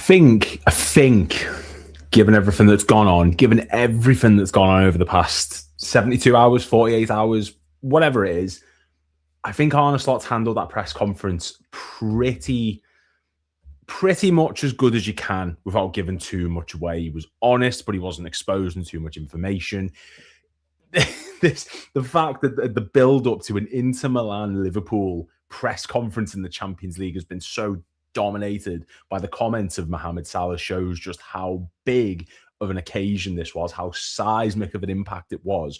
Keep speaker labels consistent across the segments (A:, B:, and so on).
A: I think, given everything that's gone on over the past 72 hours, 48 hours, whatever it is, I think Arne Slot's handled that press conference pretty much as good as you can without giving too much away. He was honest, but he wasn't exposing too much information. The fact that the build-up to an Inter Milan-Liverpool press conference in the Champions League has been so dominated by the comments of Mohammed Salah shows just how big of an occasion this was, how seismic of an impact it was.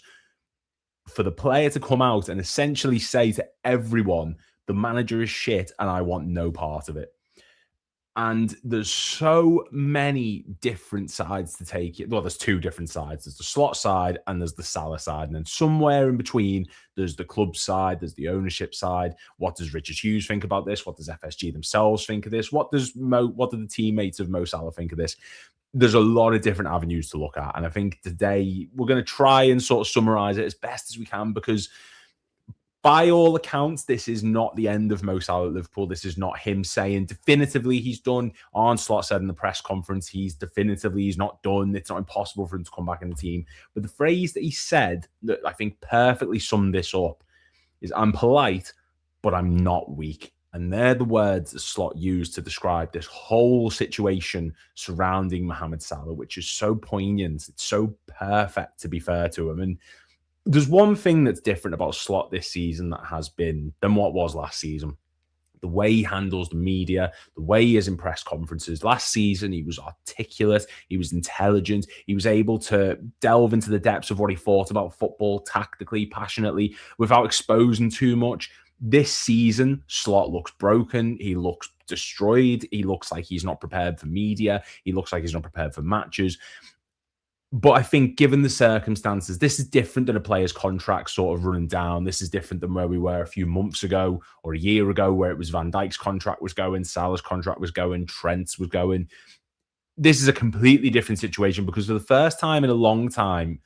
A: For the player to come out and essentially say to everyone, the manager is shit and I want no part of it. And there's so many different sides to take it. Well, there's two different sides. There's the Slot side and there's the Salah side. And then somewhere in between, there's the club side, there's the ownership side. What does Richard Hughes think about this? What does FSG themselves think of this? What do the teammates of Mo Salah think of this? There's a lot of different avenues to look at. And I think today we're going to try and sort of summarize it as best as we can, because by all accounts, this is not the end of Mo Salah at Liverpool. This is not him saying definitively he's done. Arne Slot said in the press conference he's not done. It's not impossible for him to come back in the team. But the phrase that he said that I think perfectly summed this up is, "I'm polite, but I'm not weak." And they're the words that Slot used to describe this whole situation surrounding Mohammed Salah, which is so poignant. It's so perfect, to be fair to him. And there's one thing that's different about Slot this season that has been than what was last season. The way he handles the media, the way he is in press conferences. Last season, he was articulate, he was intelligent, he was able to delve into the depths of what he thought about football tactically, passionately, without exposing too much. This season, Slot looks broken. He looks destroyed. He looks like he's not prepared for media. He looks like he's not prepared for matches. But I think given the circumstances, this is different than a player's contract sort of running down. This is different than where we were a few months ago or a year ago, where it was Van Dijk's contract was going, Salah's contract was going, Trent's was going. This is a completely different situation, because for the first time in a long time,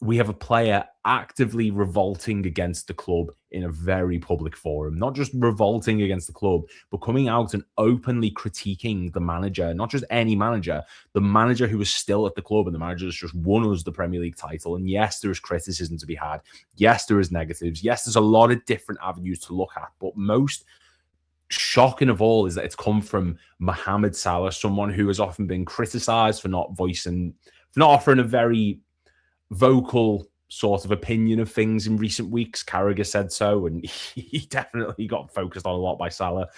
A: we have a player actively revolting against the club in a very public forum. Not just revolting against the club, but coming out and openly critiquing the manager. Not just any manager, the manager who is still at the club and the manager that's just won us the Premier League title. And yes, there is criticism to be had. Yes, there is negatives. Yes, there's a lot of different avenues to look at. But most shocking of all is that it's come from Mohammed Salah, someone who has often been criticised for not offering a very vocal sort of opinion of things in recent weeks. Carragher said so, and he definitely got focused on a lot by Salah.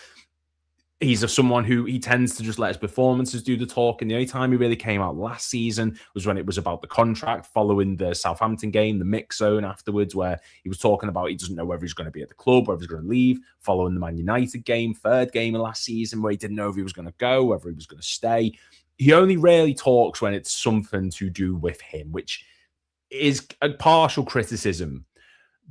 A: He's someone who he tends to just let his performances do the talk. And the only time he really came out last season was when it was about the contract, following the Southampton game, the mix zone afterwards, where he was talking about he doesn't know whether he's going to be at the club, whether he's going to leave, following the Man United game, third game of last season, where he didn't know if he was going to go, whether he was going to stay. He only rarely talks when it's something to do with him, which is a partial criticism.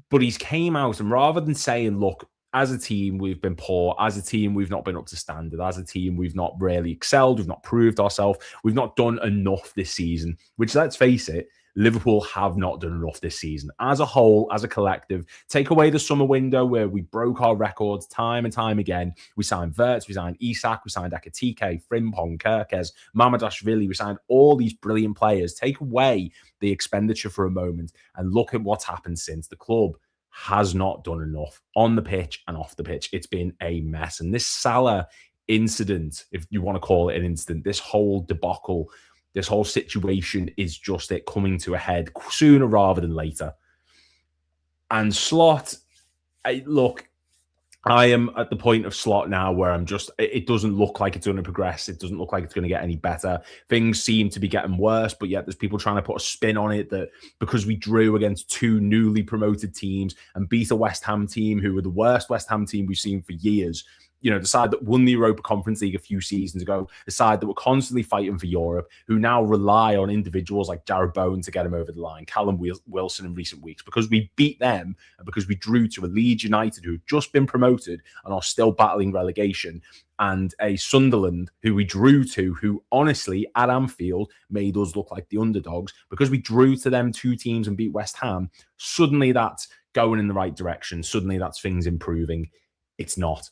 A: But he's came out, and rather than saying, look, as a team, we've been poor. As a team, we've not been up to standard. As a team, we've not really excelled. We've not proved ourselves. We've not done enough this season, which, let's face it, Liverpool have not done enough this season. As a whole, as a collective, take away the summer window where we broke our records time and time again. We signed Wirtz, we signed Isak, we signed Ekitike, Frimpong, Kerkez, Mamadashvili. We signed all these brilliant players. Take away the expenditure for a moment and look at what's happened since. The club has not done enough on the pitch and off the pitch. It's been a mess. And this Salah incident, if you want to call it an incident, this whole debacle, this whole situation is just it coming to a head sooner rather than later. And Slot, I am at the point of Slot now where it doesn't look like it's going to progress. It doesn't look like it's going to get any better. Things seem to be getting worse, but yet there's people trying to put a spin on it that because we drew against two newly promoted teams and beat a West Ham team who were the worst West Ham team we've seen for years, you know, the side that won the Europa Conference League a few seasons ago, the side that were constantly fighting for Europe, who now rely on individuals like Jared Bowen to get them over the line, Callum Wilson in recent weeks, because we beat them and because we drew to a Leeds United who've just been promoted and are still battling relegation, and a Sunderland who we drew to, who honestly at Anfield made us look like the underdogs. Because we drew to them two teams and beat West Ham, suddenly that's going in the right direction. Suddenly that's things improving. It's not.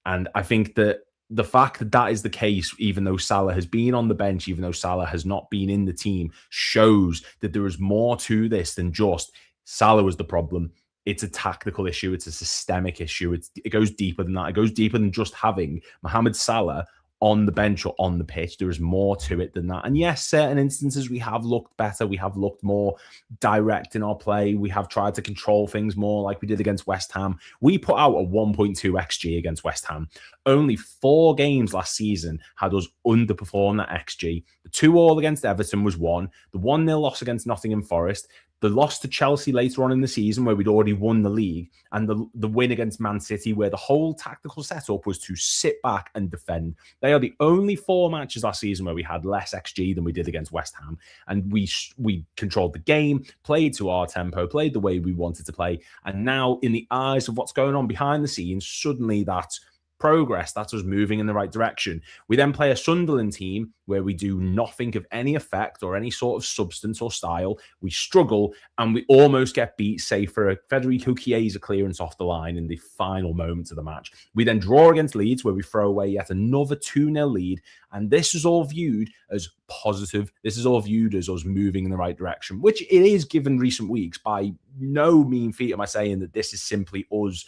A: And I think that the fact that that is the case, even though Salah has been on the bench, even though Salah has not been in the team, shows that there is more to this than just Salah was the problem. It's a tactical issue. It's a systemic issue. It goes deeper than that. It goes deeper than just having Mohammed Salah on the bench or on the pitch. There is more to it than that. And yes, certain instances we have looked better. We have looked more direct in our play. We have tried to control things more like we did against West Ham. We put out a 1.2 XG against West Ham. Only 4 games last season had us underperform that XG. The 2-2 against Everton was one. The 1-0 loss against Nottingham Forest. The loss to Chelsea later on in the season where we'd already won the league, and the win against Man City where the whole tactical setup was to sit back and defend. They are the only 4 matches last season where we had less XG than we did against West Ham. And we controlled the game, played to our tempo, played the way we wanted to play. And now in the eyes of what's going on behind the scenes, suddenly that's progress. That's us moving in the right direction. We then play a Sunderland team where we do nothing of any effect or any sort of substance or style. We struggle and we almost get beat, say for a Federico Chiesa clearance off the line in the final moments of the match. We then draw against Leeds where we throw away yet another 2-0 lead. And this is all viewed as positive. This is all viewed as us moving in the right direction, which it is given recent weeks. By no mean feat am I saying that this is simply us.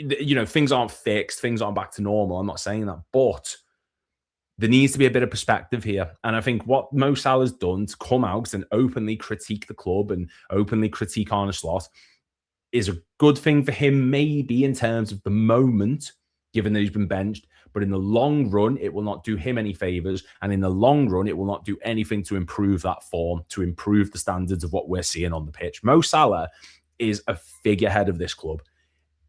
A: You know, things aren't fixed, things aren't back to normal. I'm not saying that, but there needs to be a bit of perspective here. And I think what Mo Salah's done to come out and openly critique the club and openly critique Arne Slot is a good thing for him, maybe in terms of the moment, given that he's been benched. But in the long run, it will not do him any favors. And in the long run, it will not do anything to improve that form, to improve the standards of what we're seeing on the pitch. Mo Salah is a figurehead of this club.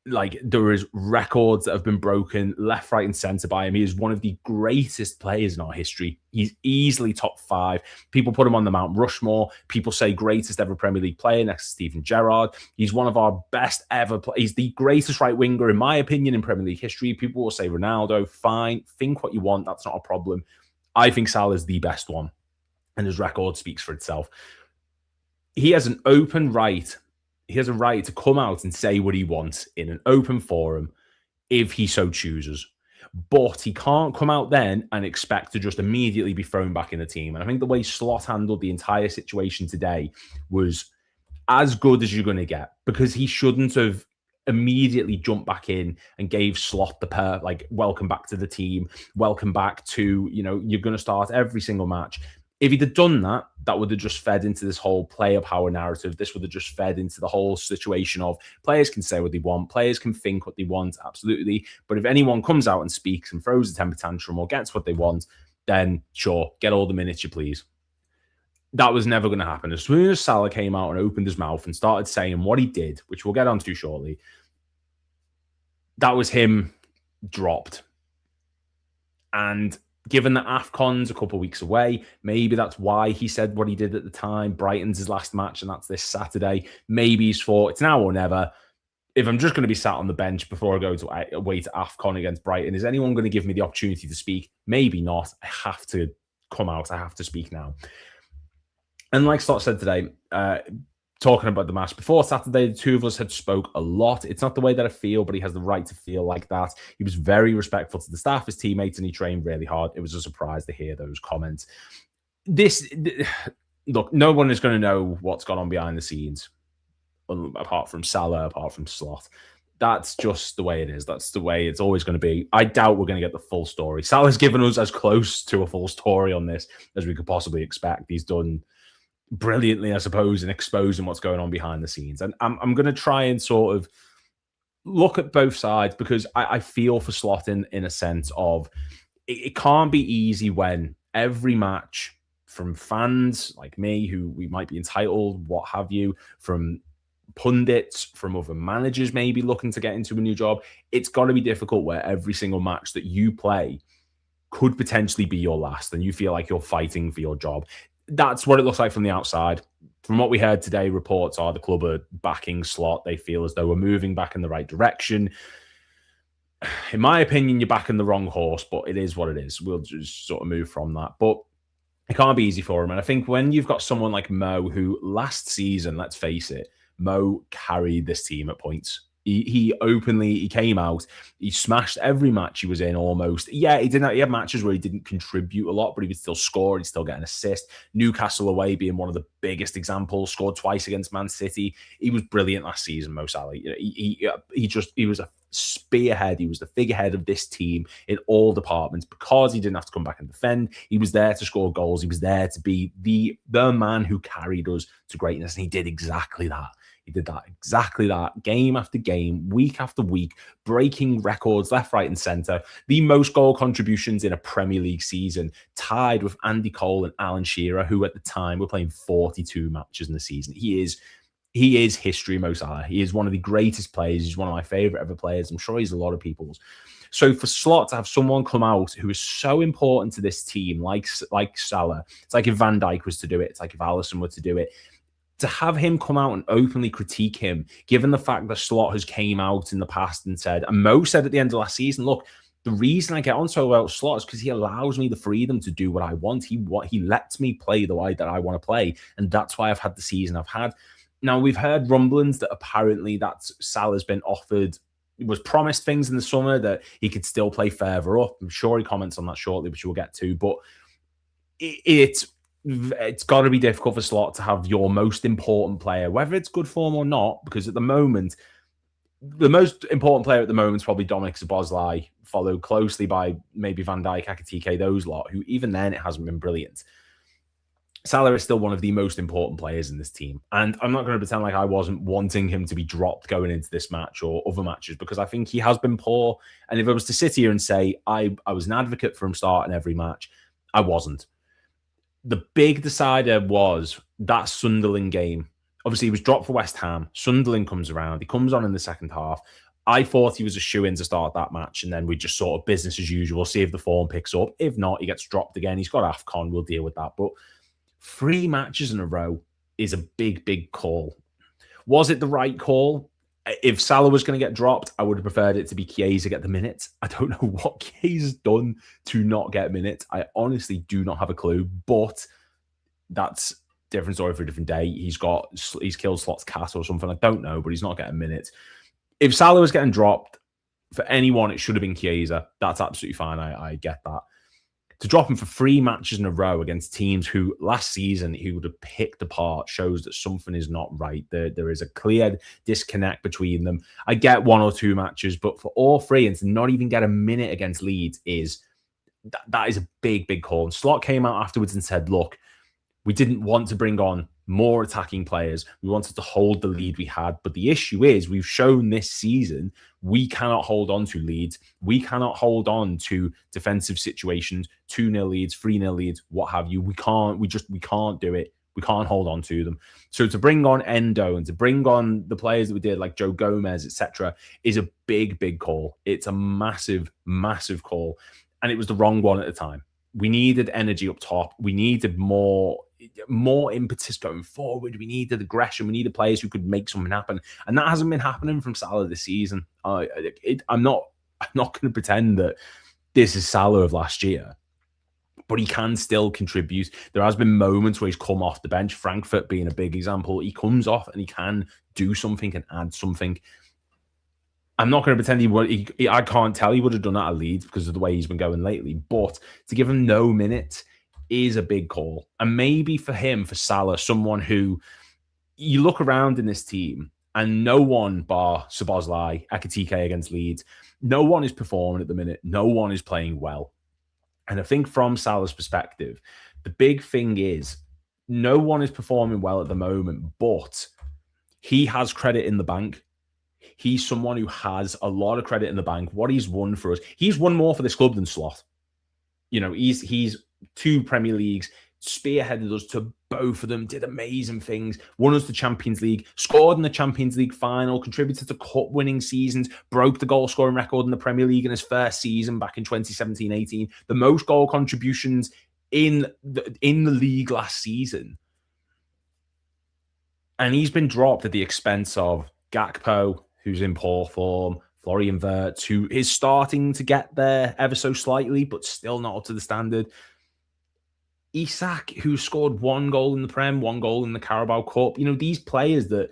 A: Like, there is records that have been broken left, right, and centre by him. He is one of the greatest players in our history. He's easily top 5. People put him on the Mount Rushmore. People say greatest ever Premier League player next to Steven Gerrard. He's one of our best ever. He's the greatest right winger, in my opinion, in Premier League history. People will say Ronaldo. Fine, think what you want. That's not a problem. I think Salah is the best one, and his record speaks for itself. He has an open right. He has a right to come out and say what he wants in an open forum if he so chooses. But he can't come out then and expect to just immediately be thrown back in the team. And I think the way Slot handled the entire situation today was as good as you're going to get, because he shouldn't have immediately jumped back in and gave Slot the welcome back to the team, welcome back to, you know, you're going to start every single match. If he'd have done that, that would have just fed into this whole player power narrative. This would have just fed into the whole situation of players can say what they want, players can think what they want, absolutely. But if anyone comes out and speaks and throws a temper tantrum or gets what they want, then sure, get all the minutes you please. That was never going to happen. As soon as Salah came out and opened his mouth and started saying what he did, which we'll get onto shortly, that was him dropped. And given that AFCON's a couple of weeks away, maybe that's why he said what he did at the time. Brighton's his last match, and that's this Saturday. Maybe he's thought, it's now or never. If I'm just going to be sat on the bench before I go away to AFCON against Brighton, is anyone going to give me the opportunity to speak? Maybe not. I have to come out. I have to speak now. And like Slot said today, talking about the match before Saturday, the two of us had spoke a lot. It's not the way that I feel, but he has the right to feel like that. He was very respectful to the staff, his teammates, and he trained really hard. It was a surprise to hear those comments. Look, no one is going to know what's gone on behind the scenes, apart from Salah, apart from Slot. That's just the way it is. That's the way it's always going to be. I doubt we're going to get the full story. Salah's given us as close to a full story on this as we could possibly expect. He's done brilliantly, I suppose, in exposing what's going on behind the scenes. And I'm going to try and sort of look at both sides, because I feel for Slot in a sense of it can't be easy when every match, from fans like me who we might be entitled, what have you, from pundits, from other managers maybe looking to get into a new job, it's got to be difficult where every single match that you play could potentially be your last and you feel like you're fighting for your job. That's what it looks like from the outside. From what we heard today, reports are the club are backing Slot. They feel as though we're moving back in the right direction. In my opinion, you're backing the wrong horse, but it is what it is. We'll just sort of move from that. But it can't be easy for him. And I think when you've got someone like Mo, who last season, let's face it, Mo carried this team at points. He came out, he smashed every match he was in almost. Yeah, he had matches where he didn't contribute a lot, but he would still score, he'd still get an assist. Newcastle away being one of the biggest examples, scored twice against Man City. He was brilliant last season, Mo Salah. He was a spearhead, he was the figurehead of this team in all departments because he didn't have to come back and defend. He was there to score goals, he was there to be the man who carried us to greatness, and he did exactly that. He did exactly that, game after game, week after week, breaking records left, right, and centre. The most goal contributions in a Premier League season, tied with Andy Cole and Alan Shearer, who at the time were playing 42 matches in the season. He is history, Mo Salah. He is one of the greatest players. He's one of my favourite ever players. I'm sure he's a lot of people's. So for Slot to have someone come out who is so important to this team, like Salah, it's like if Van Dijk was to do it, it's like if Alisson were to do it. To have him come out and openly critique him, given the fact that Slot has came out in the past and said, and Mo said at the end of last season, look, the reason I get on so well with Slot is because he allows me the freedom to do what I want. He lets me play the way that I want to play, and that's why I've had the season I've had. Now, we've heard rumblings that apparently that Salah's been offered, was promised things in the summer that he could still play further up. I'm sure he comments on that shortly, which we'll get to, but it's got to be difficult for Slot to have your most important player, whether it's good form or not, because at the moment, the most important player at the moment is probably Dominic Szoboszlai, followed closely by maybe Van Dijk, Ekitike, those lot, who even then it hasn't been brilliant. Salah is still one of the most important players in this team. And I'm not going to pretend like I wasn't wanting him to be dropped going into this match or other matches, because I think he has been poor. And if I was to sit here and say I was an advocate for him starting every match, I wasn't. The big decider was that Sunderland game. Obviously, he was dropped for West Ham. Sunderland comes around. He comes on in the second half. I thought he was a shoo-in to start that match, and then we just sort of business as usual, see if the form picks up. If not, he gets dropped again. He's got AFCON. We'll deal with that. But 3 matches in a row is a big, big call. Was it the right call? If Salah was going to get dropped, I would have preferred it to be Chiesa get the minutes. I don't know what Chiesa's done to not get minutes. I honestly do not have a clue, but that's a different story for a different day. He's killed Slot's cat or something. I don't know, but he's not getting minutes. If Salah was getting dropped, for anyone, it should have been Chiesa. That's absolutely fine. I get that. To drop him for 3 matches in a row against teams who last season he would have picked apart shows that something is not right. There is a clear disconnect between them. I get 1 or 2 matches, but for all 3 and to not even get a minute against Leeds that is a big, big call. And Slot came out afterwards and said, look, we didn't want to bring on more attacking players. We wanted to hold the lead we had. But the issue is we've shown this season we cannot hold on to leads. We cannot hold on to defensive situations, 2-0 leads, 3-0 leads, what have you. We can't do it. We can't hold on to them. So to bring on Endo and to bring on the players that we did, like Joe Gomez, etc., is a big, big call. It's a massive, massive call. And it was the wrong one at the time. We needed energy up top. We needed more impetus going forward. We needed aggression. We needed players who could make something happen, and that hasn't been happening from Salah this season. I'm not going to pretend that this is Salah of last year, but he can still contribute. There has been moments where he's come off the bench. Frankfurt being a big example. He comes off and he can do something and add something. I'm not going to pretend I can't tell he would have done that at Leeds because of the way he's been going lately. But to give him no minutes is a big call. And maybe for Salah, someone who you look around in this team and no one bar Szoboszlai, Ekitike against Leeds, no one is performing at the minute. No one is playing well. And I think from Salah's perspective, the big thing is no one is performing well at the moment, but he has credit in the bank. He's someone who has a lot of credit in the bank. What he's won for us, he's won more for this club than Slot. You know, he's 2 Premier Leagues, spearheaded us to both of them, did amazing things, won us the Champions League, scored in the Champions League final, contributed to cup-winning seasons, broke the goal-scoring record in the Premier League in his first season back in 2017-18, the most goal contributions in the league last season. And he's been dropped at the expense of Gakpo, who's in poor form, Florian Wirtz, who is starting to get there ever so slightly, but still not up to the standard. Isak, who scored 1 goal in the Prem, 1 goal in the Carabao Cup. You know, these players that,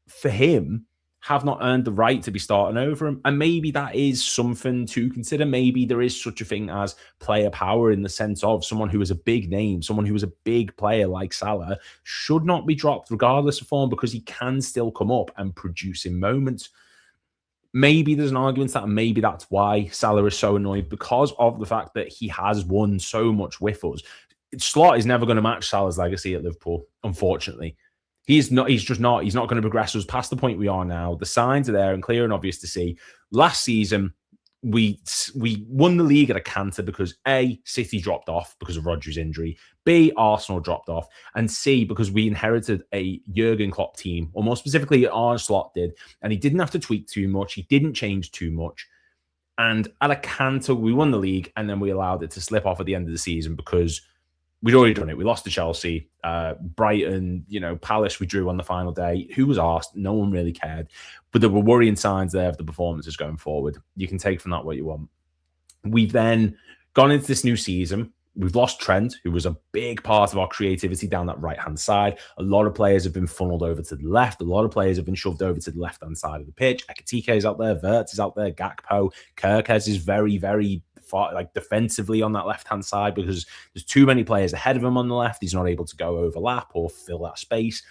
A: for him, have not earned the right to be starting over him. And maybe that is something to consider. Maybe there is such a thing as player power in the sense of someone who is a big name, someone who is a big player like Salah should not be dropped regardless of form because he can still come up and produce in moments. Maybe there's an argument that maybe that's why Salah is so annoyed because of the fact that he has won so much with us. Slot is never going to match Salah's legacy at Liverpool, unfortunately. He's not going to progress us past the point we are now. The signs are there and clear and obvious to see. Last season, we won the league at a canter because A, City dropped off because of Rodri's injury, B, Arsenal dropped off, and C, because we inherited a Jurgen Klopp team, or more specifically, Arne Slot did, and he didn't have to tweak too much. He didn't change too much. And at a canter, we won the league, and then we allowed it to slip off at the end of the season because we'd already done it. We lost to Chelsea, Brighton, Palace we drew on the final day. Who was asked? No one really cared. But there were worrying signs there of the performances going forward. You can take from that what you want. We've then gone into this new season. We've lost Trent, who was a big part of our creativity down that right-hand side. A lot of players have been funneled over to the left. A lot of players have been shoved over to the left-hand side of the pitch. Ekitike is out there. Wirtz is out there. Gakpo. Kerkez is very, very far, defensively on that left-hand side because there's too many players ahead of him on the left. He's not able to go overlap or fill that space.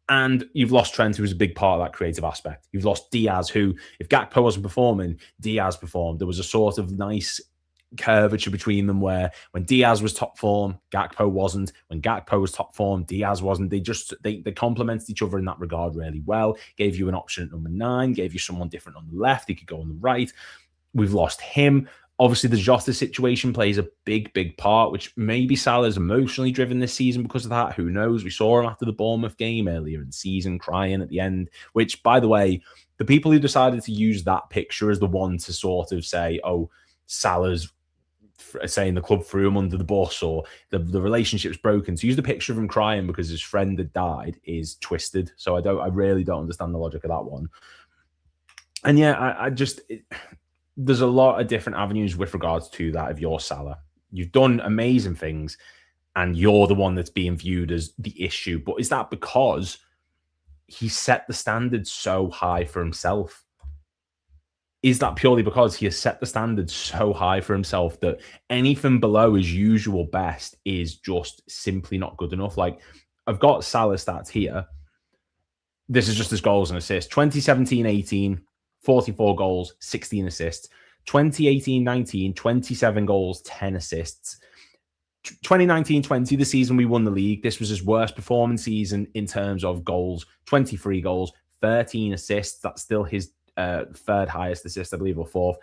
A: And you've lost Trent, who was a big part of that creative aspect. You've lost Diaz, who, if Gakpo wasn't performing, Diaz performed. There was a sort of nice curvature between them where when Diaz was top form, Gakpo wasn't. When Gakpo was top form, Diaz wasn't. They complemented each other in that regard really well. Gave you an option at number 9, gave you someone different on the left. He could go on the right. We've lost him. Obviously, the Jota situation plays a big, big part, which maybe Salah's emotionally driven this season because of that. Who knows? We saw him after the Bournemouth game earlier in the season crying at the end, which, by the way, the people who decided to use that picture as the one to sort of say, oh, Salah's saying the club threw him under the bus or the relationship's broken. To use the picture of him crying because his friend had died is twisted. So I really don't understand the logic of that one. And yeah, there's a lot of different avenues with regards to that of your Salah. You've done amazing things and you're the one that's being viewed as the issue. But is that because he set the standard so high for himself? Is that purely because he has set the standard so high for himself that anything below his usual best is just simply not good enough? Like, I've got Salah stats here. This is just his goals and assists. 2017-18, 44 goals, 16 assists. 2018-19, 27 goals, 10 assists. 2019-20, the season we won the league, this was his worst performing season in terms of goals. 23 goals, 13 assists. That's still his third highest assist, I believe, or fourth.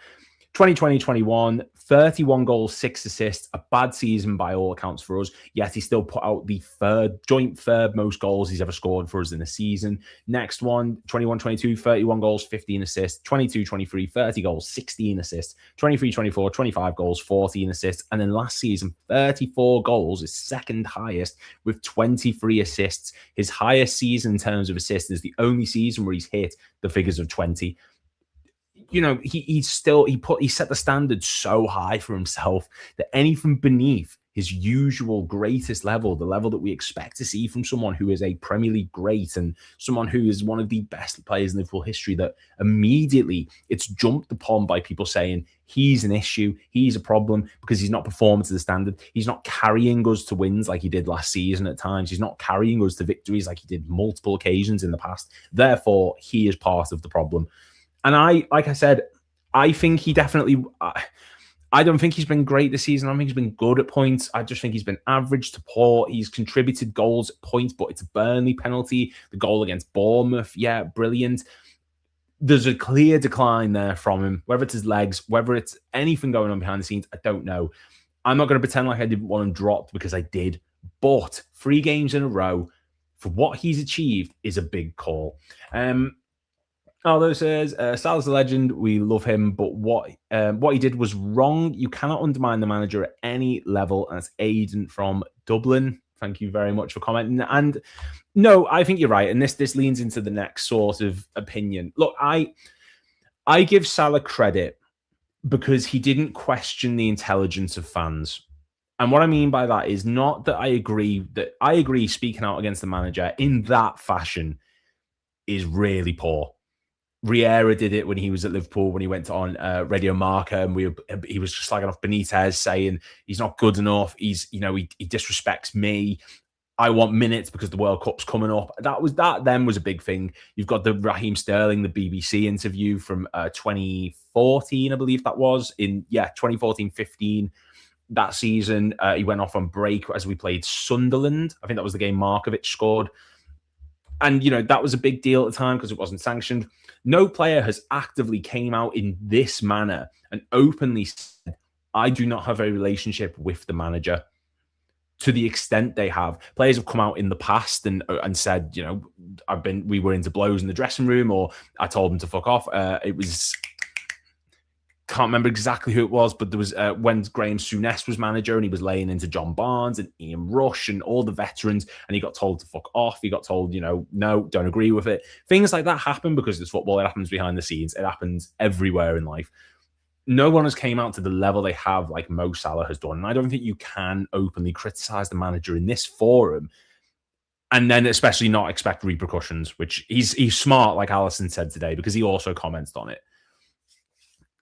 A: 2020-21, 31 goals, 6 assists, a bad season by all accounts for us, yet he still put out the joint third most goals he's ever scored for us in a season. Next one, 21-22, 31 goals, 15 assists. 22-23, 30 goals, 16 assists. 23-24, 25 goals, 14 assists. And then last season, 34 goals, his second highest with 23 assists. His highest season in terms of assists is the only season where he's hit the figures of 20. He set the standard so high for himself that anything beneath his usual greatest level, the level that we expect to see from someone who is a Premier League great and someone who is one of the best players in Liverpool history, that immediately it's jumped upon by people saying he's an issue, he's a problem because he's not performing to the standard. He's not carrying us to wins like he did last season at times. He's not carrying us to victories like he did multiple occasions in the past. Therefore, he is part of the problem. And like I said, I think he definitely, I don't think he's been great this season. I don't think he's been good at points. I just think he's been average to poor. He's contributed goals at points, but it's a Burnley penalty. The goal against Bournemouth, yeah, brilliant. There's a clear decline there from him, whether it's his legs, whether it's anything going on behind the scenes, I don't know. I'm not going to pretend like I didn't want him dropped because I did. But 3 games in a row for what he's achieved is a big call. Although says, Salah's a legend, we love him, but what he did was wrong. You cannot undermine the manager at any level. And it's Aidan from Dublin. Thank you very much for commenting. And no, I think you're right. And this leans into the next sort of opinion. Look, I give Salah credit because he didn't question the intelligence of fans. And what I mean by that is not that I agree speaking out against the manager in that fashion is really poor. Riera did it when he was at Liverpool, when he went on Radio Marca, and he was just slagging off Benitez, saying he's not good enough. He disrespects me. I want minutes because the World Cup's coming up. That then was a big thing. You've got the Raheem Sterling, the BBC interview from 2014, I believe that was, 2014-15. That season, he went off on break as we played Sunderland. I think that was the game Markovic scored. And, that was a big deal at the time because it wasn't sanctioned. No player has actively came out in this manner and openly said, I do not have a relationship with the manager. To the extent they have, players have come out in the past and said, we were into blows in the dressing room, or I told them to fuck off. Can't remember exactly who it was, but there was when Graham Souness was manager and he was laying into John Barnes and Ian Rush and all the veterans, and he got told to fuck off. He got told, no, don't agree with it. Things like that happen because it's football. It happens behind the scenes. It happens everywhere in life. No one has came out to the level they have like Mo Salah has done. And I don't think you can openly criticize the manager in this forum and then especially not expect repercussions, which he's smart, like Allison said today, because he also commented on it.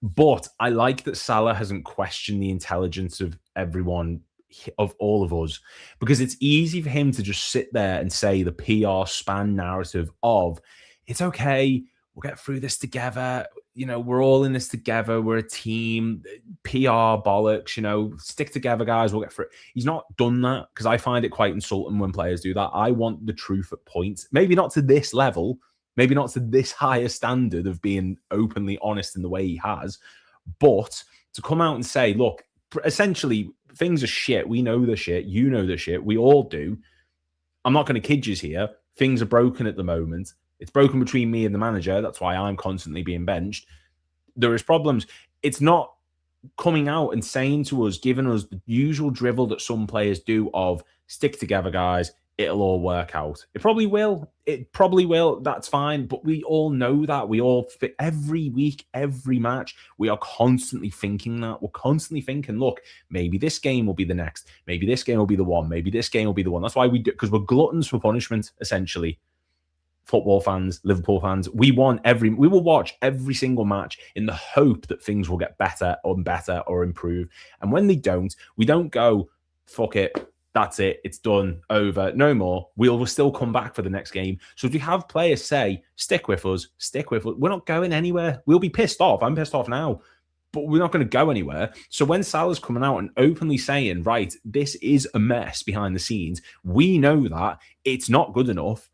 A: But I like that Salah hasn't questioned the intelligence of everyone, of all of us, because it's easy for him to just sit there and say the PR span narrative of, it's okay, we'll get through this together. We're all in this together. We're a team. PR bollocks, stick together, guys. We'll get through it. He's not done that because I find it quite insulting when players do that. I want the truth at points. Maybe not to this level. Maybe not to this higher standard of being openly honest in the way he has. But to come out and say, look, essentially, things are shit. We know the shit. You know the shit. We all do. I'm not going to kid you here. Things are broken at the moment. It's broken between me and the manager. That's why I'm constantly being benched. There is problems. It's not coming out and saying to us, giving us the usual drivel that some players do of stick together, guys. It'll all work out. It probably will. That's fine. But we all know that. We all fit every week, every match. We are constantly thinking that. We're constantly thinking, look, maybe this game will be the next. Maybe this game will be the one. Maybe this game will be the one. That's why we do, because we're gluttons for punishment, essentially. Football fans, Liverpool fans, we will watch every single match in the hope that things will get better or improve. And when they don't, we don't go, fuck it, that's it, it's done, over, no more. We'll still come back for the next game. So if we have players say, stick with us, we're not going anywhere. We'll be pissed off. I'm pissed off now, but we're not going to go anywhere. So when Salah's coming out and openly saying, right, this is a mess behind the scenes, we know that it's not good enough.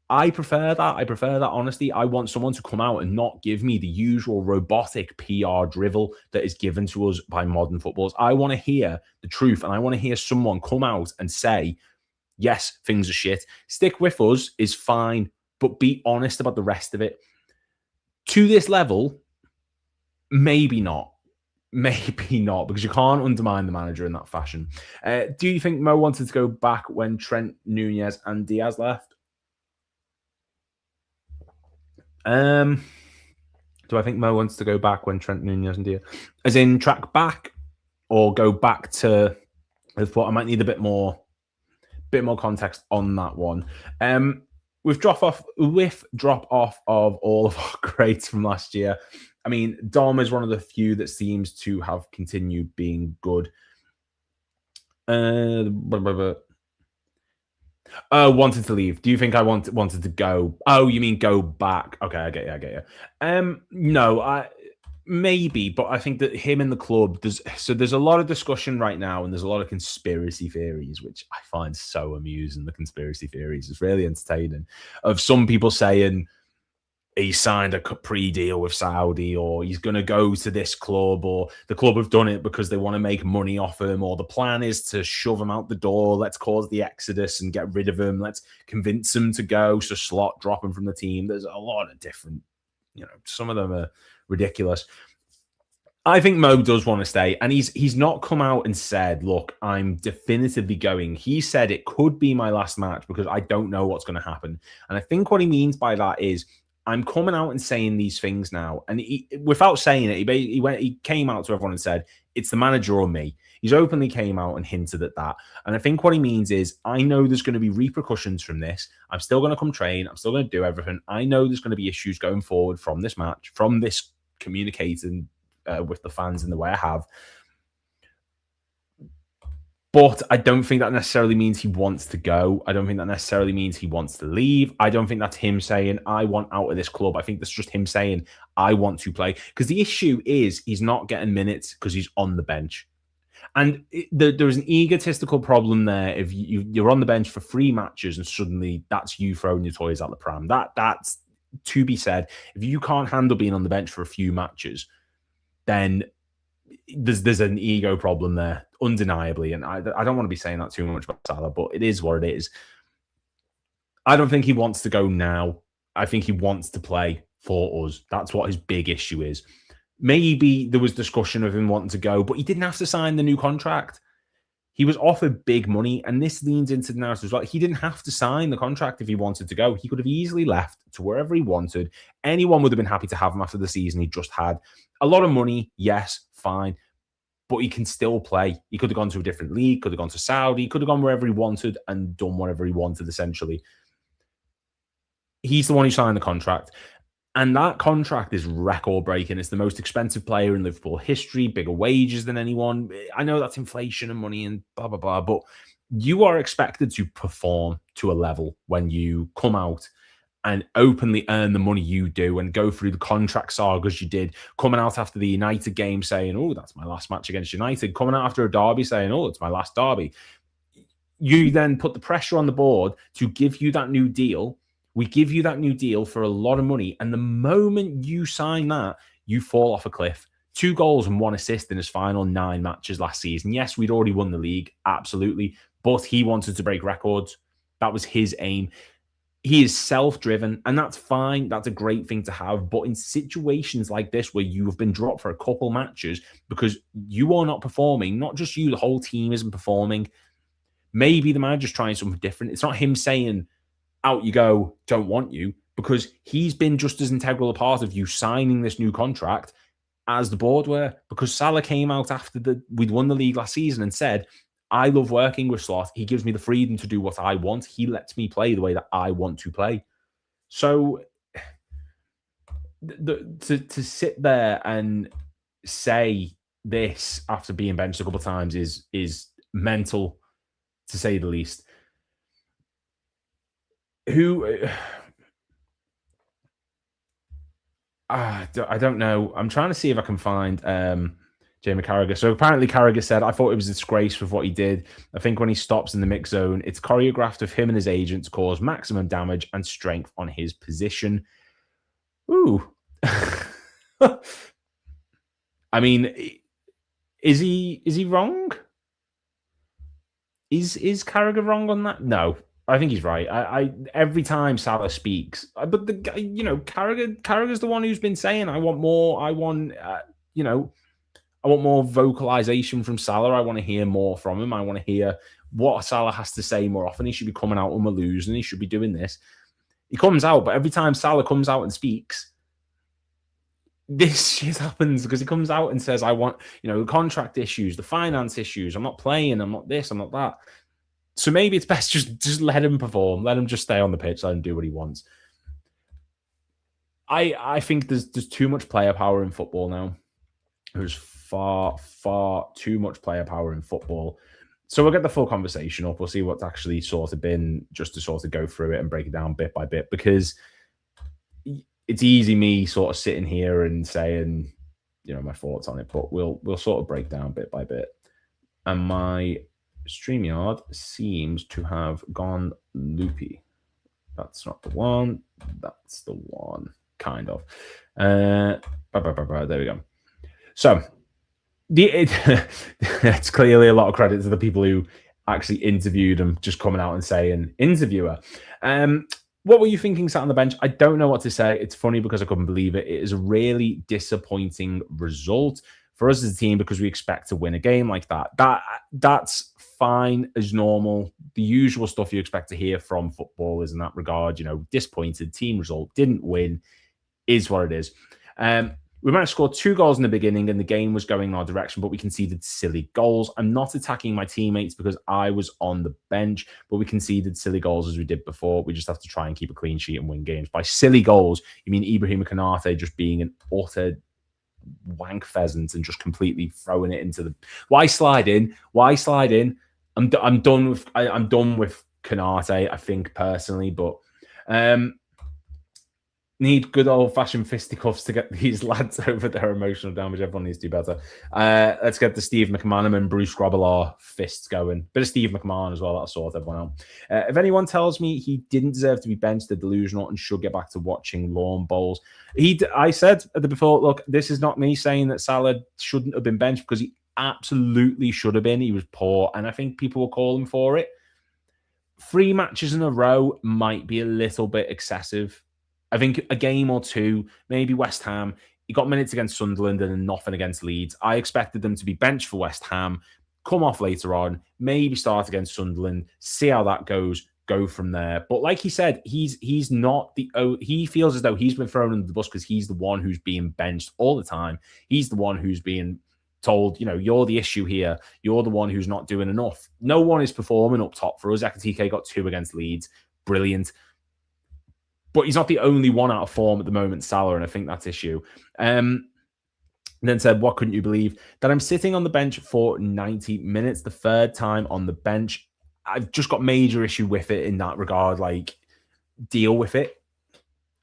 A: I prefer that. I prefer that honesty. I want someone to come out and not give me the usual robotic PR drivel that is given to us by modern footballers. I want to hear the truth, and I want to hear someone come out and say, yes, things are shit. Stick with us is fine, but be honest about the rest of it. To this level, maybe not. Maybe not, because you can't undermine the manager in that fashion. Do you think Mo wanted to go back when Trent, Nunez, and Diaz left? Do I think Mo wants to go back when Trent, Nunez, and Diaz, as in track back, or go back to? I thought I might need a bit more context on that one. With drop off of all of our grades from last year, I mean, Dom is one of the few that seems to have continued being good. Wanted to leave. Do you think I wanted to go? Oh, you mean go back? Okay, I get you. No, maybe, but I think that him in the club, there's a lot of discussion right now, and there's a lot of conspiracy theories, which I find so amusing. The conspiracy theories is really entertaining. Of some people saying he signed a pre-deal with Saudi, or he's going to go to this club, or the club have done it because they want to make money off him, or the plan is to shove him out the door. Let's cause the exodus and get rid of him. Let's convince him to go. So Slot drop him from the team. There's a lot of different, some of them are ridiculous. I think Mo does want to stay, and he's not come out and said, look, I'm definitively going. He said it could be my last match because I don't know what's going to happen. And I think what he means by that is, I'm coming out and saying these things now. And he, without saying it, he came out to everyone and said, it's the manager or me. He's openly came out and hinted at that. And I think what he means is, I know there's going to be repercussions from this. I'm still going to come train. I'm still going to do everything. I know there's going to be issues going forward from this match, from this communicating with the fans in the way I have. But I don't think that necessarily means he wants to go. I don't think that necessarily means he wants to leave. I don't think that's him saying, I want out of this club. I think that's just him saying, I want to play. Because the issue is he's not getting minutes because he's on the bench. And there's an egotistical problem there. If you're on the bench for 3 matches and suddenly that's you throwing your toys out the pram. That's to be said. If you can't handle being on the bench for a few matches, then there's an ego problem there, undeniably. And I don't want to be saying that too much about Salah, but it is what it is. I don't think he wants to go now. I think he wants to play for us. That's what his big issue is. Maybe there was discussion of him wanting to go, but he didn't have to sign the new contract. He was offered big money, and this leans into the narrative as well. He didn't have to sign the contract if he wanted to go. He could have easily left to wherever he wanted. Anyone would have been happy to have him after the season he just had. A lot of money, yes, fine, but he can still play. He could have gone to a different league, could have gone to Saudi, could have gone wherever he wanted and done whatever he wanted, essentially. He's the one who signed the contract. And that contract is record-breaking. It's the most expensive player in Liverpool history, bigger wages than anyone. I know that's inflation and money and blah, blah, blah, but you are expected to perform to a level when you come out and openly earn the money you do and go through the contract sagas you did, coming out after the United game saying, oh, that's my last match against United, coming out after a derby saying, oh, it's my last derby. You then put the pressure on the board to give you that new deal. We give you that new deal for a lot of money. And the moment you sign that, you fall off a cliff. 2 goals and 1 assist in his final 9 matches last season. Yes, we'd already won the league, absolutely. But he wanted to break records. That was his aim. He is self-driven, and that's fine. That's a great thing to have. But in situations like this, where you have been dropped for a couple matches because you are not performing, not just you, the whole team isn't performing. Maybe the manager's trying something different. It's not him saying, out you go, don't want you, because he's been just as integral a part of you signing this new contract as the board were. Because Salah came out after we'd won the league last season and said, I love working with Slot. He gives me the freedom to do what I want. He lets me play the way that I want to play. So to sit there and say this after being benched a couple of times is mental, to say the least. I don't know. I'm trying to see if I can find Jamie Carragher. So apparently Carragher said, I thought it was a disgrace with what he did. I think when he stops in the mix zone, it's choreographed of him and his agent to cause maximum damage and strength on his position. Ooh. I mean, is he wrong? Is Carragher wrong on that? No. I think he's right. I every time Salah speaks, but Carragher's the one who's been saying, I want more. I want more vocalization from Salah. I want to hear more from him. I want to hear what Salah has to say more often. He should be coming out when we're losing. He should be doing this. He comes out, but every time Salah comes out and speaks, this shit happens because he comes out and says, I want, the contract issues, the finance issues. I'm not playing. I'm not this. I'm not that. So maybe it's best just let him perform. Let him just stay on the pitch. Let him do what he wants. I think there's too much player power in football now. There's far, far too much player power in football. So we'll get the full conversation up. We'll see what's actually sort of been, just to sort of go through it and break it down bit by bit, because it's easy me sort of sitting here and saying, my thoughts on it, but we'll sort of break down bit by bit. And my StreamYard seems to have gone loopy. That's not the one. That's the one, kind of. There we go. So it's clearly a lot of credit to the people who actually interviewed him, just coming out and saying, interviewer. What were you thinking sat on the bench? I don't know what to say. It's funny because I couldn't believe it. It is a really disappointing result for us as a team because we expect to win a game like that. That's fine as normal. The usual stuff you expect to hear from footballers in that regard. Disappointed, team result, didn't win, is what it is. We might have scored 2 goals in the beginning and the game was going in our direction, but we conceded silly goals. I'm not attacking my teammates because I was on the bench, but we conceded silly goals as we did before. We just have to try and keep a clean sheet and win games. By silly goals, you mean Ibrahim Konate just being an utter wank pheasant and just completely throwing it into the... Why slide in? I'm done with Konate, I think, personally, but need good old-fashioned fisticuffs to get these lads over their emotional damage. Everyone needs to do better. Let's get the Steve McMahon and Bruce Grobbelaar fists going. Bit of Steve McMahon as well. That'll sort everyone out. If anyone tells me he didn't deserve to be benched, they're delusional and should get back to watching lawn bowls. I said at the before, look, this is not me saying that Salah shouldn't have been benched because he absolutely should have been. He was poor, and I think people will call him for it. 3 matches in a row might be a little bit excessive. I think a game or two, maybe West Ham, he got minutes against Sunderland and then nothing against Leeds. I expected them to be benched for West Ham, come off later on, maybe start against Sunderland, see how that goes, go from there. But like he said, he's not he feels as though he's been thrown under the bus because he's the one who's being benched all the time. He's the one who's being told, you're the issue here. You're the one who's not doing enough. No one is performing up top for us. Ekitike got 2 against Leeds. Brilliant. But he's not the only one out of form at the moment, Salah, and I think that's issue. And then said, what couldn't you believe? That I'm sitting on the bench for 90 minutes, the 3rd time on the bench. I've just got major issue with it in that regard. Like, deal with it.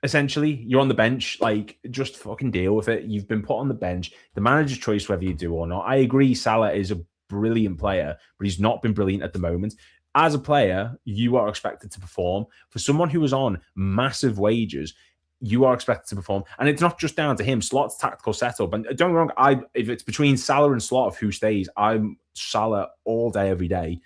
A: Essentially, you're on the bench. Like, just fucking deal with it. You've been put on the bench. The manager's choice whether you do or not. I agree Salah is a brilliant player, but he's not been brilliant at the moment. As a player, you are expected to perform. For someone who was on massive wages, you are expected to perform. And it's not just down to him. Slot's tactical setup. And don't get me wrong, if it's between Salah and Slot of who stays, I'm Salah all day, every day.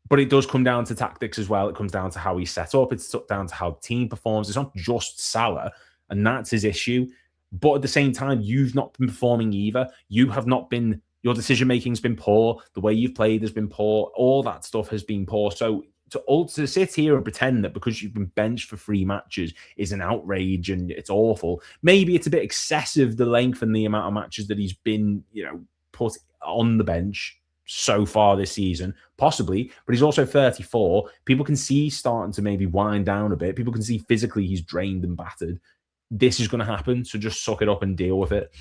A: But it does come down to tactics as well. It comes down to how he's set up. It's down to how the team performs. It's not just Salah, and that's his issue. But at the same time, you've not been performing either. You have not been... Your decision-making's been poor. The way you've played has been poor. All that stuff has been poor. So to sit here and pretend that because you've been benched for 3 matches is an outrage and it's awful. Maybe it's a bit excessive, the length and the amount of matches that he's been, put on the bench so far this season. Possibly. But he's also 34. People can see he's starting to maybe wind down a bit. People can see physically he's drained and battered. This is going to happen. So just suck it up and deal with it.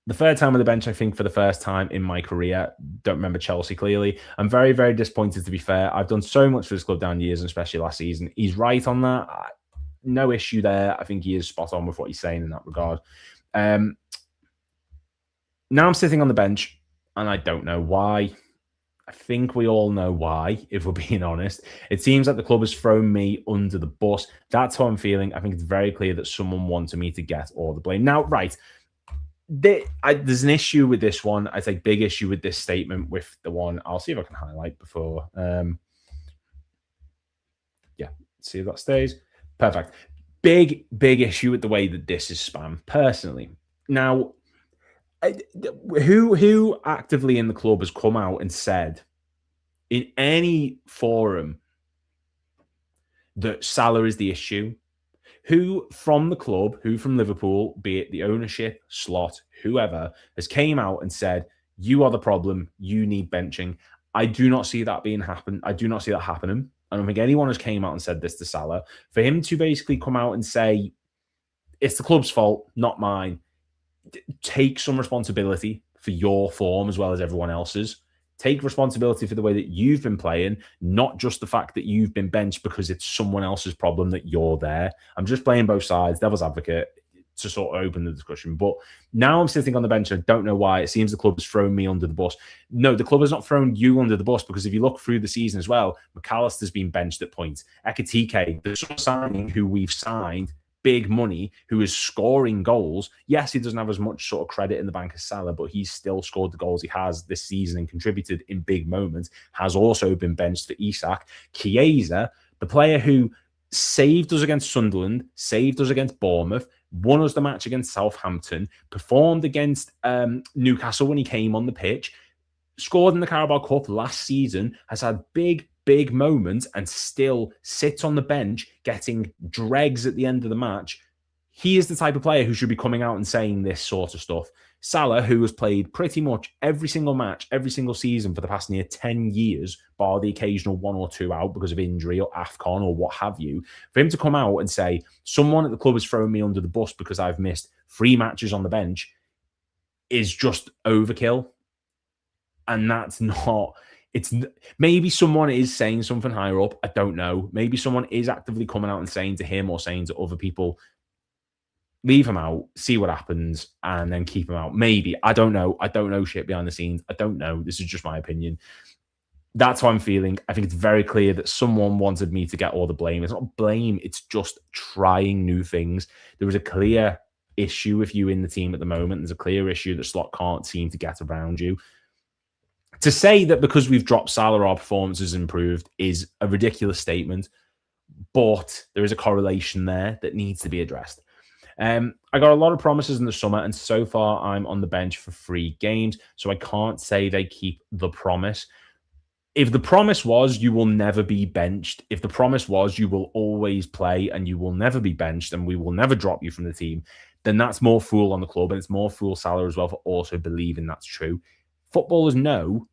A: The 3rd time on the bench, I think, for the first time in my career. Don't remember Chelsea clearly. I'm very, very disappointed, to be fair. I've done so much for this club down the years, and especially last season. He's right on that. No issue there. I think he is spot on with what he's saying in that regard. Now I'm sitting on the bench, and I don't know why. I think we all know why, if we're being honest. It seems like the club has thrown me under the bus. That's how I'm feeling. I think it's very clear that someone wanted me to get all the blame. Now, right... There's an issue with this one. I take big issue with this statement with the one. I'll see if I can highlight before. Yeah, see if that stays. Perfect. Big issue with the way that this is spammed, personally. Now, who actively in the club has come out and said in any forum that Salah is the issue? Who from the club, who from Liverpool, be it the ownership, Slot, whoever, has came out and said, you are the problem, you need benching? I do not see that happen. I do not see that happening. I don't think anyone has came out and said this to Salah. For him to basically come out and say, it's the club's fault, not mine. Take some responsibility for your form as well as everyone else's. Take responsibility for the way that you've been playing, not just the fact that you've been benched because it's someone else's problem that you're there. I'm just playing both sides, devil's advocate, to sort of open the discussion. But now I'm sitting on the bench and I don't know why. It seems the club has thrown me under the bus. No, the club has not thrown you under the bus, because if you look through the season as well, McAllister's been benched at points. Ekitike, the signing who we've signed, big money, who is scoring goals. Yes, he doesn't have as much sort of credit in the bank as Salah, but he's still scored the goals he has this season and contributed in big moments, has also been benched for Isak. Chiesa, the player who saved us against Sunderland, saved us against Bournemouth, won us the match against Southampton, performed against Newcastle when he came on the pitch, scored in the Carabao Cup last season, has had big moments and still sits on the bench getting dregs at the end of the match. he is the type of player who should be coming out and saying this sort of stuff. Salah, who has played pretty much every single match, every single season for the past near 10 years, bar the occasional 1 or 2 out because of injury or AFCON or what have you, for him to come out and say, someone at the club has thrown me under the bus because I've missed 3 matches on the bench, is just overkill. And that's not... It's maybe someone is saying something higher up. I don't know. Maybe someone is actively coming out and saying to him or saying to other people, leave him out, see what happens, and then keep him out. Maybe. I don't know. I don't know shit behind the scenes. I don't know. This is just my opinion. That's how I'm feeling. I think it's very clear that someone wanted me to get all the blame. It's not blame. It's just trying new things. There was a clear issue with you in the team at the moment. There's a clear issue that Slot can't seem to get around you. To say that because we've dropped Salah, our performance has improved is a ridiculous statement, but there is a correlation there that needs to be addressed. I got a lot of promises in the summer, and so far I'm on the bench for 3 games, so I can't say they keep the promise. If the promise was you will never be benched, if the promise was you will always play and you will never be benched and we will never drop you from the team, then that's more fool on the club, and it's more fool Salah as well for also believing that's true. Footballers know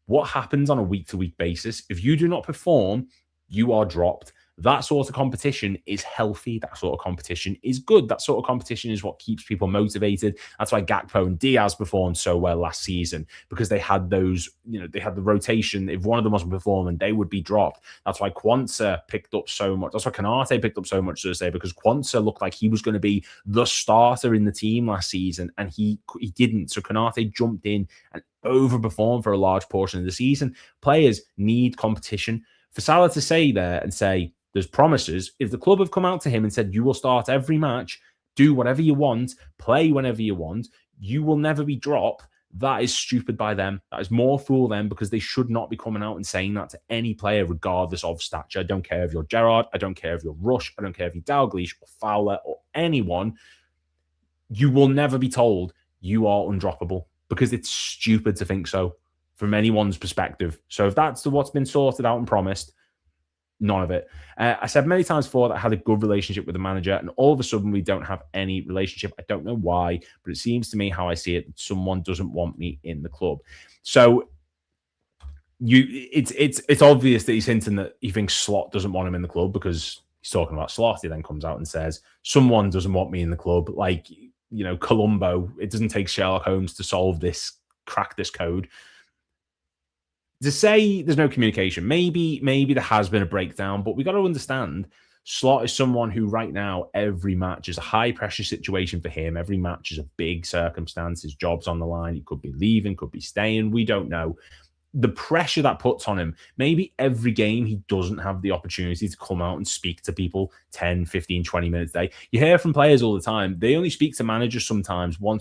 A: what happens on a week-to-week basis. If you do not perform, you are dropped. That sort of competition is healthy. That sort of competition is good. That sort of competition is what keeps people motivated. That's why Gakpo and Diaz performed so well last season, because they had those, they had the rotation. If one of them wasn't performing, they would be dropped. That's why Quansah picked up so much. That's why Konate picked up so much, so to say, because Quansah looked like he was going to be the starter in the team last season, and he didn't. So Konate jumped in and overperformed for a large portion of the season. Players need competition. For Salah to say there and say, there's promises. If the club have come out to him and said, you will start every match, do whatever you want, play whenever you want, you will never be dropped, that is stupid by them. That is more fool them, because they should not be coming out and saying that to any player, regardless of stature. I don't care if you're Gerrard. I don't care if you're Rush. I don't care if you're Dalglish or Fowler or anyone. You will never be told you are undroppable, because it's stupid to think so from anyone's perspective. So if that's what's been sorted out and promised, none of it. I said many times before that I had a good relationship with the manager, and all of a sudden we don't have any relationship. I don't know why, but it seems to me, how I see it, someone doesn't want me in the club. So it's obvious that he's hinting that he thinks Slot doesn't want him in the club, because he's talking about Slot. He then comes out and says, someone doesn't want me in the club. Like, Columbo, it doesn't take Sherlock Holmes to crack this code. To say there's no communication, maybe there has been a breakdown, but we got to understand Slot is someone who right now, every match is a high pressure situation for him. Every match is a big circumstance. His job's on the line. He could be leaving, could be staying. We don't know. The pressure that puts on him, maybe every game he doesn't have the opportunity to come out and speak to people 10, 15, 20 minutes a day. You hear from players all the time. They only speak to managers sometimes 1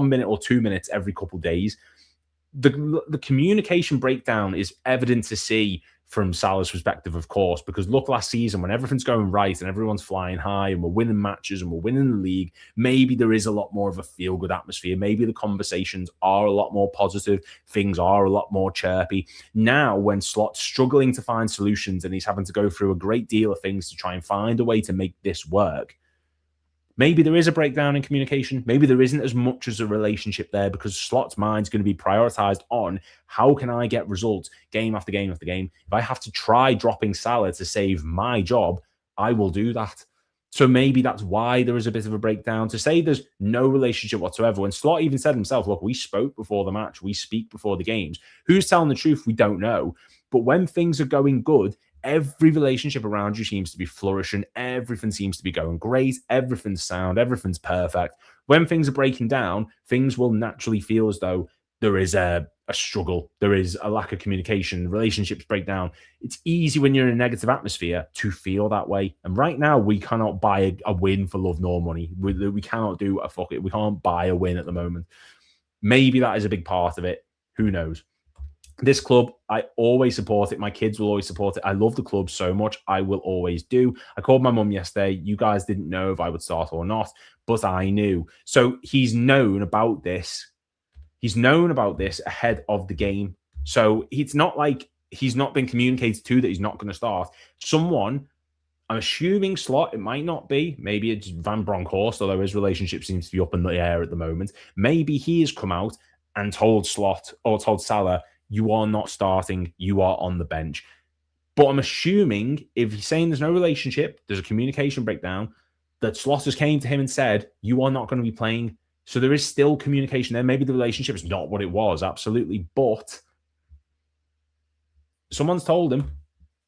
A: minute or 2 minutes every couple of days. The communication breakdown is evident to see from Salah's perspective, of course, because look, last season when everything's going right and everyone's flying high and we're winning matches and we're winning the league, maybe there is a lot more of a feel-good atmosphere. Maybe the conversations are a lot more positive. Things are a lot more chirpy. Now, when Slot's struggling to find solutions and he's having to go through a great deal of things to try and find a way to make this work, maybe there is a breakdown in communication. Maybe there isn't as much as a relationship there, because Slot's mind's going to be prioritized on how can I get results game after game after game. If I have to try dropping Salah to save my job, I will do that. So maybe that's why there is a bit of a breakdown. To say there's no relationship whatsoever, when Slot even said himself, look, we spoke before the match, we speak before the games. Who's telling the truth? We don't know. But when things are going good, every relationship around you seems to be flourishing. Everything seems to be going great. Everything's sound. Everything's perfect. When things are breaking down, things will naturally feel as though there is a struggle. There is a lack of communication. Relationships break down. It's easy when you're in a negative atmosphere to feel that way. And right now, we cannot buy a win for love nor money. We cannot do a fuck it. We can't buy a win at the moment. Maybe that is a big part of it. Who knows? This club, I always support it. My kids will always support it. I love the club so much. I will always do. I called my mum yesterday. You guys didn't know if I would start or not, but I knew. So he's known about this. He's known about this ahead of the game. So it's not like he's not been communicated to that he's not going to start. Someone I'm assuming Slot, it might not be. Maybe it's Van Bronckhorst, although his relationship seems to be up in the air at the moment. Maybe he has come out and told Slot or told Salah, you are not starting, you are on the bench. But I'm assuming if he's saying there's no relationship, there's a communication breakdown, that Slot has came to him and said, you are not going to be playing. So there is still communication there. Maybe the relationship is not what it was, absolutely. But someone's told him,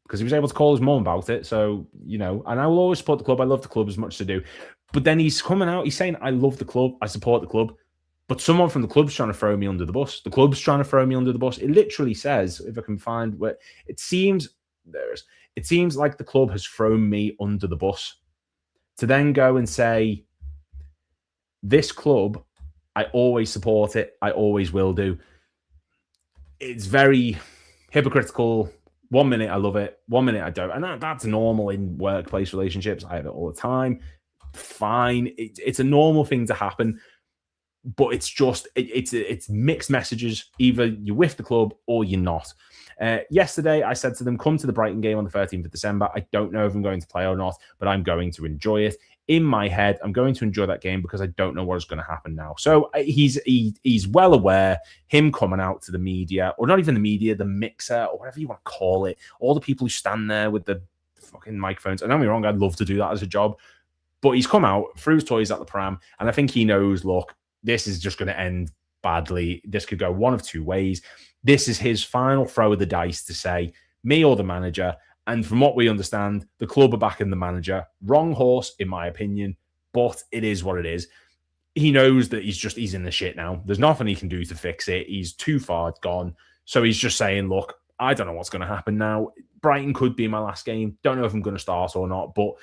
A: because he was able to call his mum about it. So, and I will always support the club. I love the club as much as I do. But then he's coming out, he's saying, I love the club, I support the club. But someone from the club's trying to throw me under the bus. The club's trying to throw me under the bus. It literally says, if I can find where it seems like the club has thrown me under the bus. To then go and say, this club, I always support it. I always will do. It's very hypocritical. 1 minute I love it, 1 minute I don't. And that's normal in workplace relationships. I have it all the time. Fine. It's a normal thing to happen. But it's just, it's mixed messages. Either you're with the club or you're not. Yesterday, I said to them, come to the Brighton game on the 13th of December. I don't know if I'm going to play or not, but I'm going to enjoy it. In my head, I'm going to enjoy that game because I don't know what is going to happen now. So he's well aware, him coming out to the media, or not even the media, the mixer, or whatever you want to call it, all the people who stand there with the fucking microphones. And don't get me wrong, I'd love to do that as a job. But he's come out, threw his toys at the pram, and I think he knows, look, this is just going to end badly. This could go one of two ways. This is his final throw of the dice to say, me or the manager. And from what we understand, the club are backing the manager. Wrong horse, in my opinion, but it is what it is. He knows that he's in the shit now. There's nothing he can do to fix it. He's too far gone. So he's just saying, look, I don't know what's going to happen now. Brighton could be my last game. Don't know if I'm going to start or not, but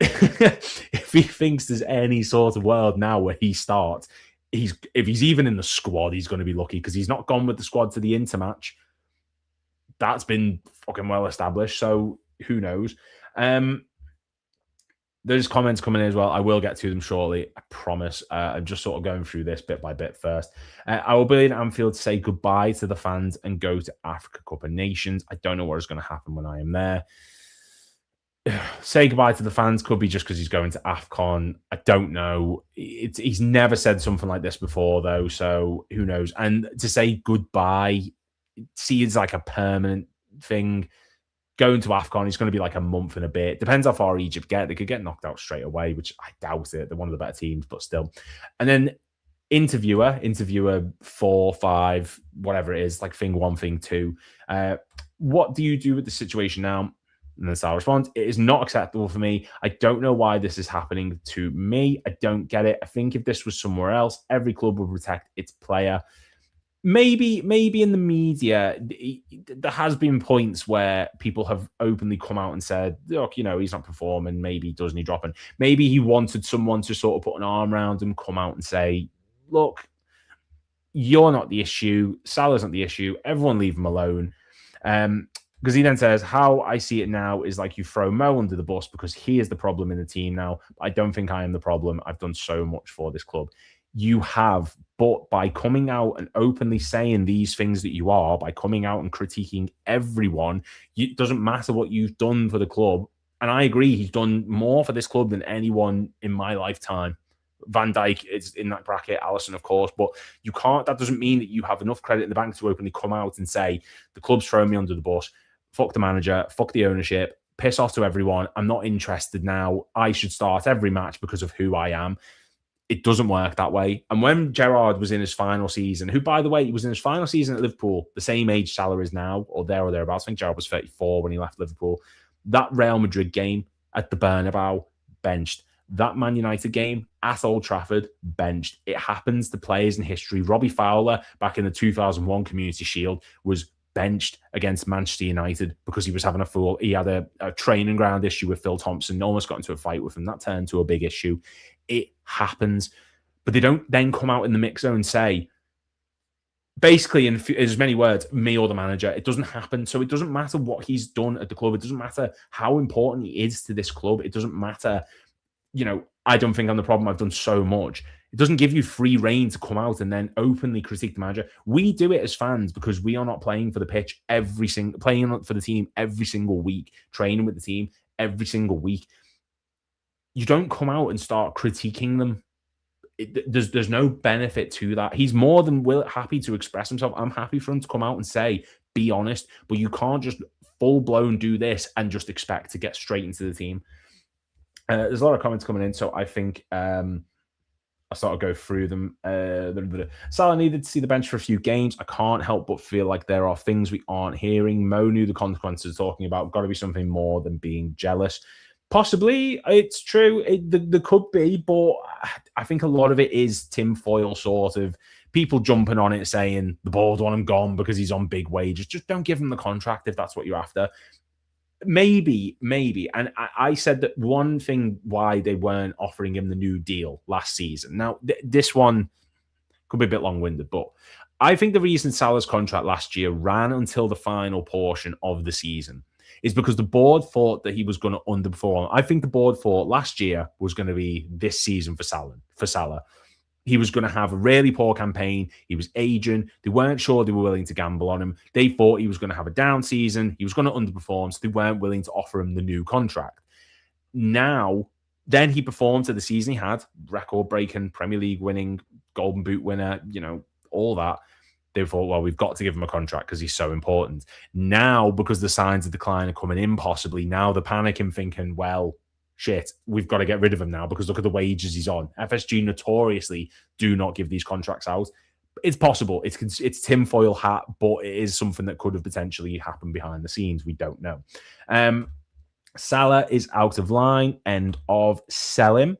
A: if he thinks there's any sort of world now where he starts, if he's even in the squad, he's going to be lucky because he's not gone with the squad to the Inter match. That's been fucking well established. So who knows? There's comments coming in as well. I will get to them shortly. I promise. I'm just sort of going through this bit by bit first. I will be in Anfield to say goodbye to the fans and go to Africa Cup of Nations. I don't know what is going to happen when I am there. Say goodbye to the fans could be just because he's going to AFCON. I don't know. He's never said something like this before, though, so who knows? And to say goodbye seems like a permanent thing. Going to AFCON, it's going to be like a month and a bit. Depends how far Egypt get. They could get knocked out straight away, which I doubt it. They're one of the better teams, but still. And then interviewer 4, 5, whatever it is, like thing 1, thing 2. What do you do with the situation now? And then Salah responds, it is not acceptable for me. I don't know why this is happening to me. I don't get it. I think if this was somewhere else, every club would protect its player. Maybe in the media, there has been points where people have openly come out and said, look, he's not performing. Maybe doesn't he dropping? Maybe he wanted someone to sort of put an arm around him, come out and say, look, you're not the issue. Salah's not the issue. Everyone leave him alone. Because he then says, how I see it now is like you throw Mo under the bus because he is the problem in the team now. I don't think I am the problem. I've done so much for this club. You have, but by coming out and openly saying these things that you are, by coming out and critiquing everyone, it doesn't matter what you've done for the club. And I agree, he's done more for this club than anyone in my lifetime. Van Dijk is in that bracket, Alisson, of course, but that doesn't mean that you have enough credit in the bank to openly come out and say, the club's throwing me under the bus. Fuck the manager, fuck the ownership, piss off to everyone. I'm not interested now. I should start every match because of who I am. It doesn't work that way. And when Gerrard was in his final season, who, by the way, he was in his final season at Liverpool, the same age Salah is now, or thereabouts. I think Gerrard was 34 when he left Liverpool. That Real Madrid game at the Bernabeu, benched. That Man United game at Old Trafford, benched. It happens to players in history. Robbie Fowler, back in the 2001 Community Shield, was benched against Manchester United because he was having he had a training ground issue with Phil Thompson, almost got into a fight with him. That turned to a big issue. It happens. But they don't then come out in the mix zone and say, basically, in as many words, me or the manager. It doesn't happen. So it doesn't matter what he's done at the club. It doesn't matter how important he is to this club. It doesn't matter, I don't think I'm the problem. I've done so much. It doesn't give you free reign to come out and then openly critique the manager. We do it as fans because we are not playing for the pitch playing for the team every single week, training with the team every single week, you don't come out and start critiquing them. There's no benefit to that. He's more than happy to express himself. I'm happy for him to come out and say, be honest, but you can't just full blown do this and just expect to get straight into the team. There's a lot of comments coming in, so I think I'll sort of go through them. Salah needed to see the bench for a few games. I can't help but feel like there are things we aren't hearing. Mo knew the consequences, talking about got to be something more than being jealous. Possibly, it's true. There could be, but I think a lot of it is tinfoil sort of people jumping on it saying the board want him gone because he's on big wages. Just don't give him the contract if that's what you're after. Maybe. And I said that one thing why they weren't offering him the new deal last season. Now, this one could be a bit long-winded, but I think the reason Salah's contract last year ran until the final portion of the season is because the board thought that he was going to underperform. I think the board thought last year was going to be this season for Salah. He was going to have a really poor campaign. He was aging. They weren't sure they were willing to gamble on him. They thought he was going to have a down season. He was going to underperform, so they weren't willing to offer him the new contract. Now, then he performed to the season he had, record-breaking, Premier League winning, Golden Boot winner, all that. They thought, well, we've got to give him a contract because he's so important. Now, because the signs of decline are coming in possibly, now they're panicking, thinking, well, shit, we've got to get rid of him now because look at the wages he's on. FSG notoriously do not give these contracts out. It's possible. It's tinfoil hat, but it is something that could have potentially happened behind the scenes. We don't know. Salah is out of line. End of sell him.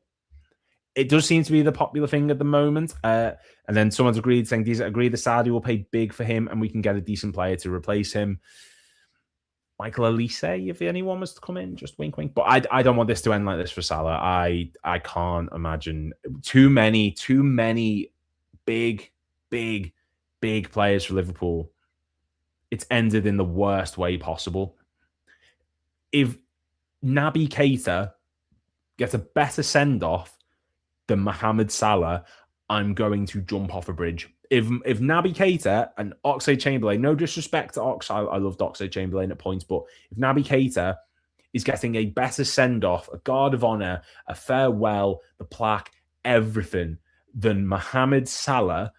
A: It does seem to be the popular thing at the moment. And then someone's agreed, saying, "These agree the Saudi will pay big for him and we can get a decent player to replace him." Michael Elise, if anyone was to come in, just wink, wink. But I don't want this to end like this for Salah. I can't imagine too many big players for Liverpool. It's ended in the worst way possible. If Naby Keita gets a better send-off than Mohammed Salah, I'm going to jump off a bridge. If Naby Keita and Oxlade-Chamberlain, no disrespect to Ox, I loved Oxlade-Chamberlain at points, but if Naby Keita is getting a better send-off, a guard of honour, a farewell, the plaque, everything, than Mohammed Salah,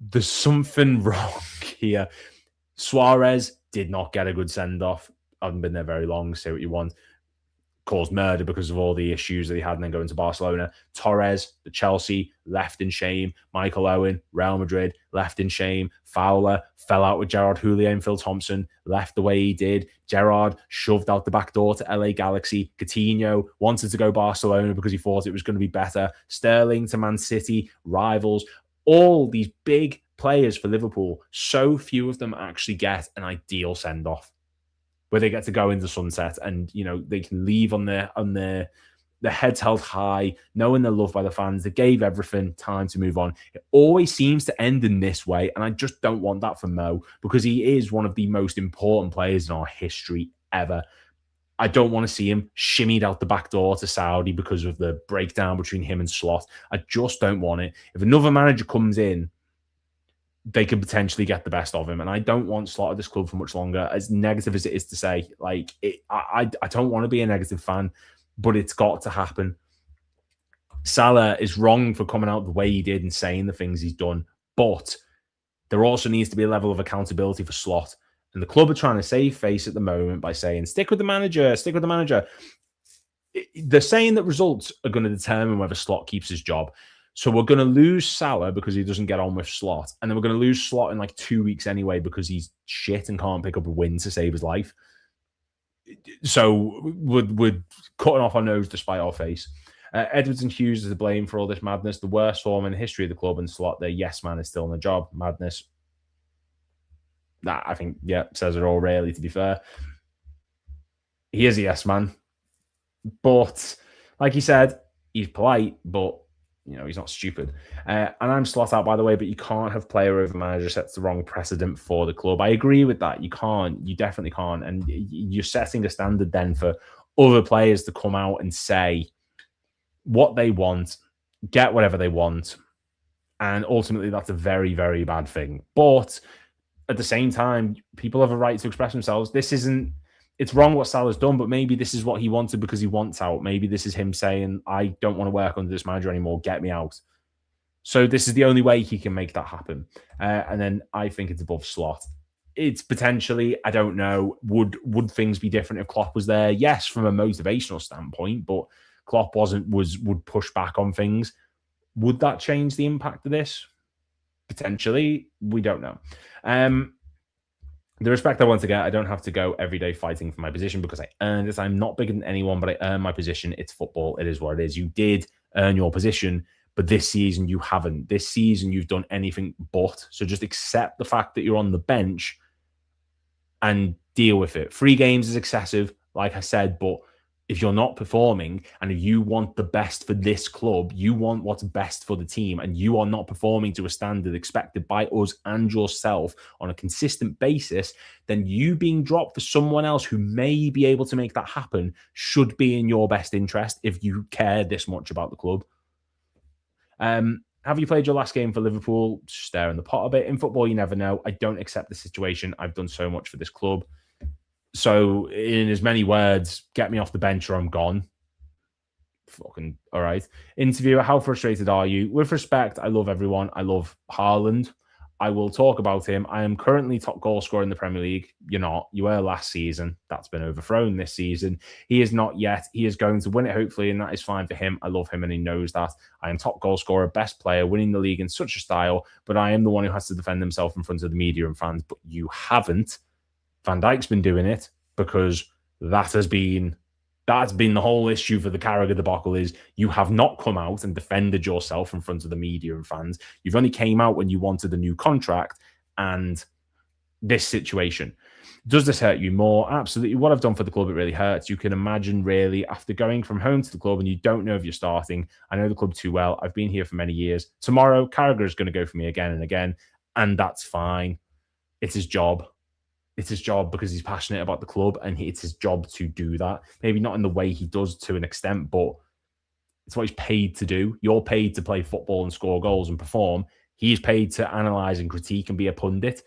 A: there's something wrong here. Suarez did not get a good send-off. I haven't been there very long, say what you want. Caused murder because of all the issues that he had and then going to Barcelona. Torres, the Chelsea, left in shame. Michael Owen, Real Madrid, left in shame. Fowler fell out with Gerard Houllier and Phil Thompson, left the way he did. Gerard shoved out the back door to LA Galaxy. Coutinho wanted to go Barcelona because he thought it was going to be better. Sterling to Man City, rivals. All these big players for Liverpool, so few of them actually get an ideal send-off where they get to go into sunset and, they can leave on their heads held high, knowing they're loved by the fans. They gave everything, time to move on. It always seems to end in this way, and I just don't want that for Mo because he is one of the most important players in our history ever. I don't want to see him shimmied out the back door to Saudi because of the breakdown between him and Slot. I just don't want it. If another manager comes in, they could potentially get the best of him. And I don't want Slot at this club for much longer, as negative as it is to say. I don't want to be a negative fan, but it's got to happen. Salah is wrong for coming out the way he did and saying the things he's done, but there also needs to be a level of accountability for Slot. And the club are trying to save face at the moment by saying, stick with the manager, stick with the manager. They're saying that results are going to determine whether Slot keeps his job. So we're going to lose Salah because he doesn't get on with Slot. And then we're going to lose Slot in like 2 weeks anyway because he's shit and can't pick up a win to save his life. So we're cutting off our nose despite our face. Edwards and Hughes is to blame for all this madness. The worst form in the history of the club, and Slot, their yes man, is still in the job. Madness. That, I think, says it all really, to be fair. He is a yes man. But, like he said, he's polite, but he's not stupid. And I'm Slot out, by the way, but you can't have player over manager. Sets the wrong precedent for the club. I agree with that. You can't. You definitely can't. And you're setting the standard then for other players to come out and say what they want, get whatever they want. And ultimately, that's a very, very bad thing. But at the same time, people have a right to express themselves. This isn't It's wrong what Salah's done, but maybe this is what he wanted because he wants out. Maybe this is him saying, I don't want to work under this manager anymore. Get me out. So this is the only way he can make that happen. And then I think it's above Slot. It's potentially, I don't know, would things be different if Klopp was there? Yes, from a motivational standpoint, but Klopp would push back on things. Would that change the impact of this? Potentially, we don't know. The respect I want to get, I don't have to go every day fighting for my position because I earned it. I'm not bigger than anyone, but I earned my position. It's football. It is what it is. You did earn your position, but this season you haven't. This season you've done anything but. So just accept the fact that you're on the bench and deal with it. 3 games is excessive, like I said, but if you're not performing and if you want the best for this club, you want what's best for the team, and you are not performing to a standard expected by us and yourself on a consistent basis, then you being dropped for someone else who may be able to make that happen should be in your best interest if you care this much about the club. Have you played your last game for Liverpool? Stir in the pot a bit. In football, you never know. I don't accept the situation. I've done so much for this club. So, in as many words, get me off the bench or I'm gone. Fucking all right. Interviewer, how frustrated are you? With respect, I love everyone. I love Haaland. I will talk about him. I am currently top goal scorer in the Premier League. You're not. You were last season. That's been overthrown this season. He is not yet. He is going to win it, hopefully, and that is fine for him. I love him, and he knows that. I am top goal scorer, best player, winning the league in such a style, but I am the one who has to defend himself in front of the media and fans, but you haven't. Van Dijk's been doing it because that's been the whole issue for the Carragher debacle is you have not come out and defended yourself in front of the media and fans. You've only came out when you wanted a new contract and this situation. Does this hurt you more? Absolutely. What I've done for the club, it really hurts. You can imagine, really, after going from home to the club and you don't know if you're starting. I know the club too well. I've been here for many years. Tomorrow, Carragher is going to go for me again and again, and that's fine. It's his job. It's his job because he's passionate about the club and it's his job to do that. Maybe not in the way he does to an extent, but it's what he's paid to do. You're paid to play football and score goals and perform. He's paid to analyze and critique and be a pundit.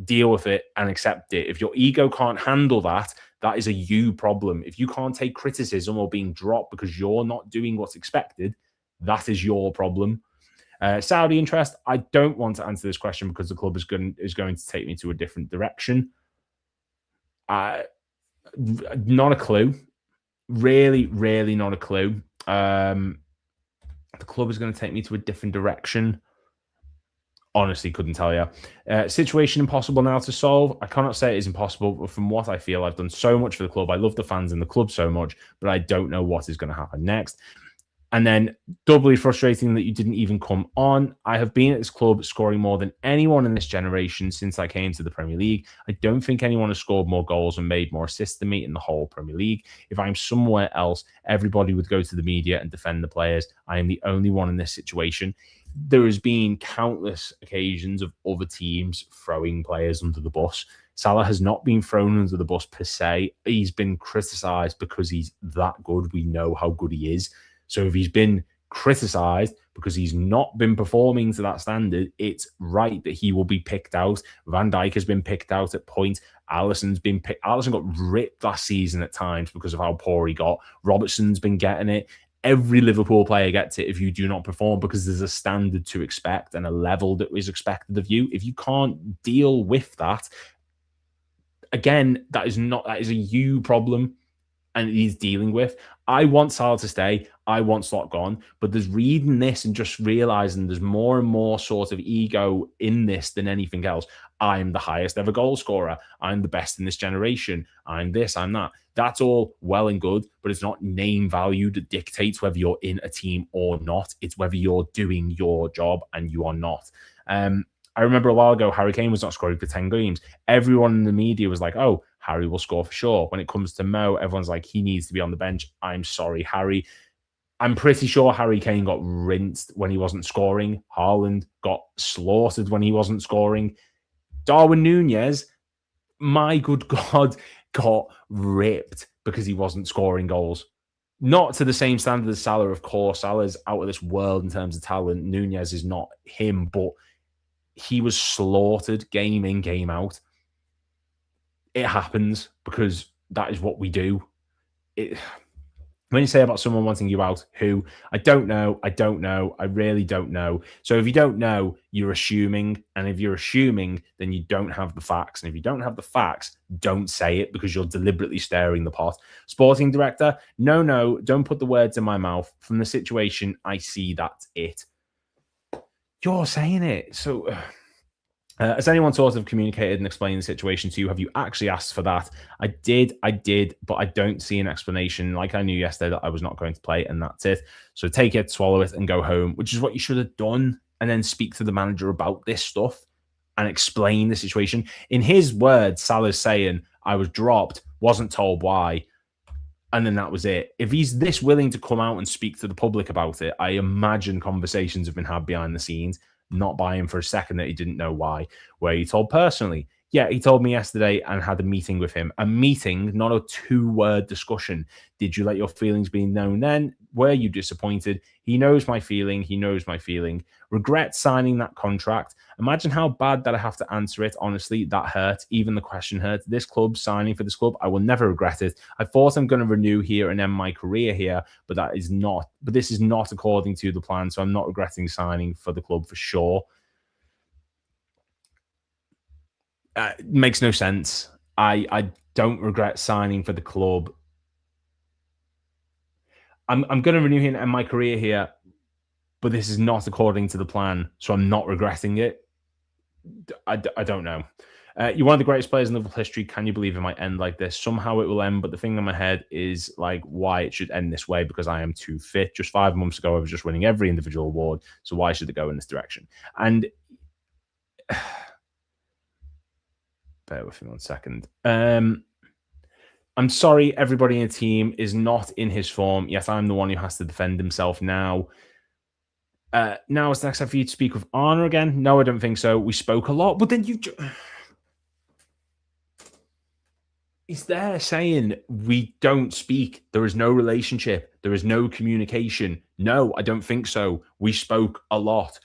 A: Deal with it and accept it. If your ego can't handle that, that is a you problem. If you can't take criticism or being dropped because you're not doing what's expected, that is your problem. Saudi interest, I don't want to answer this question because the club is going to take me to a different direction. Not a clue. Really, really not a clue. The club is going to take me to a different direction. Honestly, couldn't tell you. Situation impossible now to solve. I cannot say it is impossible, but from what I feel, I've done so much for the club. I love the fans and the club so much, but I don't know what is going to happen next. And then doubly frustrating that you didn't even come on. I have been at this club scoring more than anyone in this generation since I came to the Premier League. I don't think anyone has scored more goals and made more assists than me in the whole Premier League. If I'm somewhere else, everybody would go to the media and defend the players. I am the only one in this situation. There has been countless occasions of other teams throwing players under the bus. Salah has not been thrown under the bus per se. He's been criticised because he's that good. We know how good he is. So if he's been criticised because he's not been performing to that standard, it's right that he will be picked out. Van Dijk has been picked out at points. Alisson's been picked. Alisson got ripped last season at times because of how poor he got. Robertson's been getting it. Every Liverpool player gets it if you do not perform because there's a standard to expect and a level that is expected of you. If you can't deal with that, again, that is a you problem. And he's dealing with. I want Salah to stay. I want Slot gone. But there's reading this and just realizing there's more and more sort of ego in this than anything else. I'm the highest ever goal scorer. I'm the best in this generation. I'm this, I'm that. That's all well and good, but it's not name value that dictates whether you're in a team or not. It's whether you're doing your job and you are not. I remember a while ago, Harry Kane was not scoring for 10 games. Everyone in the media was like, oh, Harry will score for sure. When it comes to Mo, everyone's like, he needs to be on the bench. I'm sorry, Harry. I'm pretty sure Harry Kane got rinsed when he wasn't scoring. Haaland got slaughtered when he wasn't scoring. Darwin Núñez, my good God, got ripped because he wasn't scoring goals. Not to the same standard as Salah, of course. Salah's out of this world in terms of talent. Núñez is not him, but he was slaughtered game in, game out. It happens because That is what we do. When you say about someone wanting you out, who? I don't know. I don't know. I really don't know. So if you don't know, you're assuming. And if you're assuming, then you don't have the facts. And if you don't have the facts, don't say it because you're deliberately stirring the pot. Sporting director, no, don't put the words in my mouth. From the situation, I see that's it. You're saying it. So has anyone sort of communicated and explained the situation to you? Have you actually asked for that? I did, but I don't see an explanation. Like I knew yesterday that I was not going to play, and that's it. So take it, swallow it, and go home, which is what you should have done, and then speak to the manager about this stuff and explain the situation. In his words, Salah's saying, I was dropped, wasn't told why, and then that was it. If he's this willing to come out and speak to the public about it, I imagine conversations have been had behind the scenes. Not buying for a second that he didn't know why. Where he told personally, yeah, he told me yesterday and had a meeting with him. A meeting, not a 2-word discussion. Did you let your feelings be known then? Were you disappointed? He knows my feeling. He knows my feeling. Regret signing that contract. Imagine how bad that I have to answer it. Honestly, that hurt. Even the question hurt. This club, signing for this club, I will never regret it. I thought I'm going to renew here and end my career here, but this is not according to the plan. So I'm not regretting signing for the club for sure. It makes no sense. I don't regret signing for the club. I'm going to renew here and end my career here, but this is not according to the plan, so I'm not regretting it. I don't know. You're one of the greatest players in Liverpool history. Can you believe it might end like this? Somehow it will end, but the thing in my head is like why it should end this way because I am too fit. Just 5 months ago, I was just winning every individual award, so why should it go in this direction? And bear with me 1 second. I'm sorry, everybody in the team is not in his form. Yes, I'm the one who has to defend himself now. Now is the next time for you to speak with Arne again? No, I don't think so. We spoke a lot, but then he's there saying we don't speak. There is no relationship. There is no communication. No, I don't think so. We spoke a lot.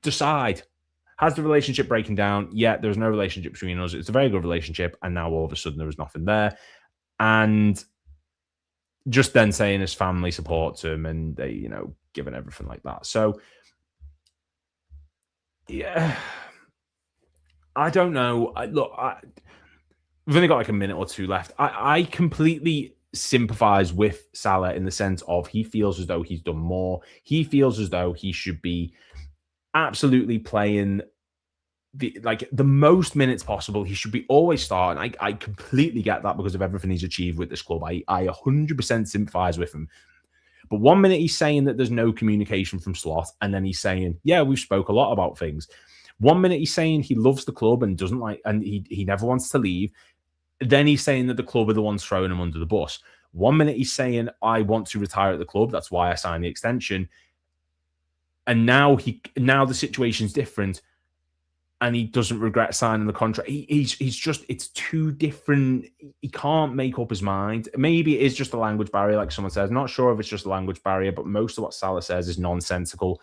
A: Decide. Has the relationship breaking down? Yeah, there's no relationship between us. It's a very good relationship. And now all of a sudden there was nothing there. And just then saying his family supports him and they, giving everything like that. So, yeah, I don't know. We've only got like a minute or two left. I completely sympathize with Salah in the sense of he feels as though he's done more. He feels as though he should be absolutely playing the most minutes possible. He should be always starting. I completely get that because of everything he's achieved with this club. I 100% sympathize with him. But 1 minute he's saying that there's no communication from Slot, and then he's saying, yeah, we've spoke a lot about things. 1 minute he's saying he loves the club and doesn't like, and he never wants to leave. Then he's saying that the club are the ones throwing him under the bus. 1 minute he's saying, I want to retire at the club. That's why I signed the extension. And now the situation's different. And he doesn't regret signing the contract. He's just, it's too different. He can't make up his mind. Maybe it is just a language barrier, like someone says. Not sure if it's just a language barrier, but most of what Salah says is nonsensical.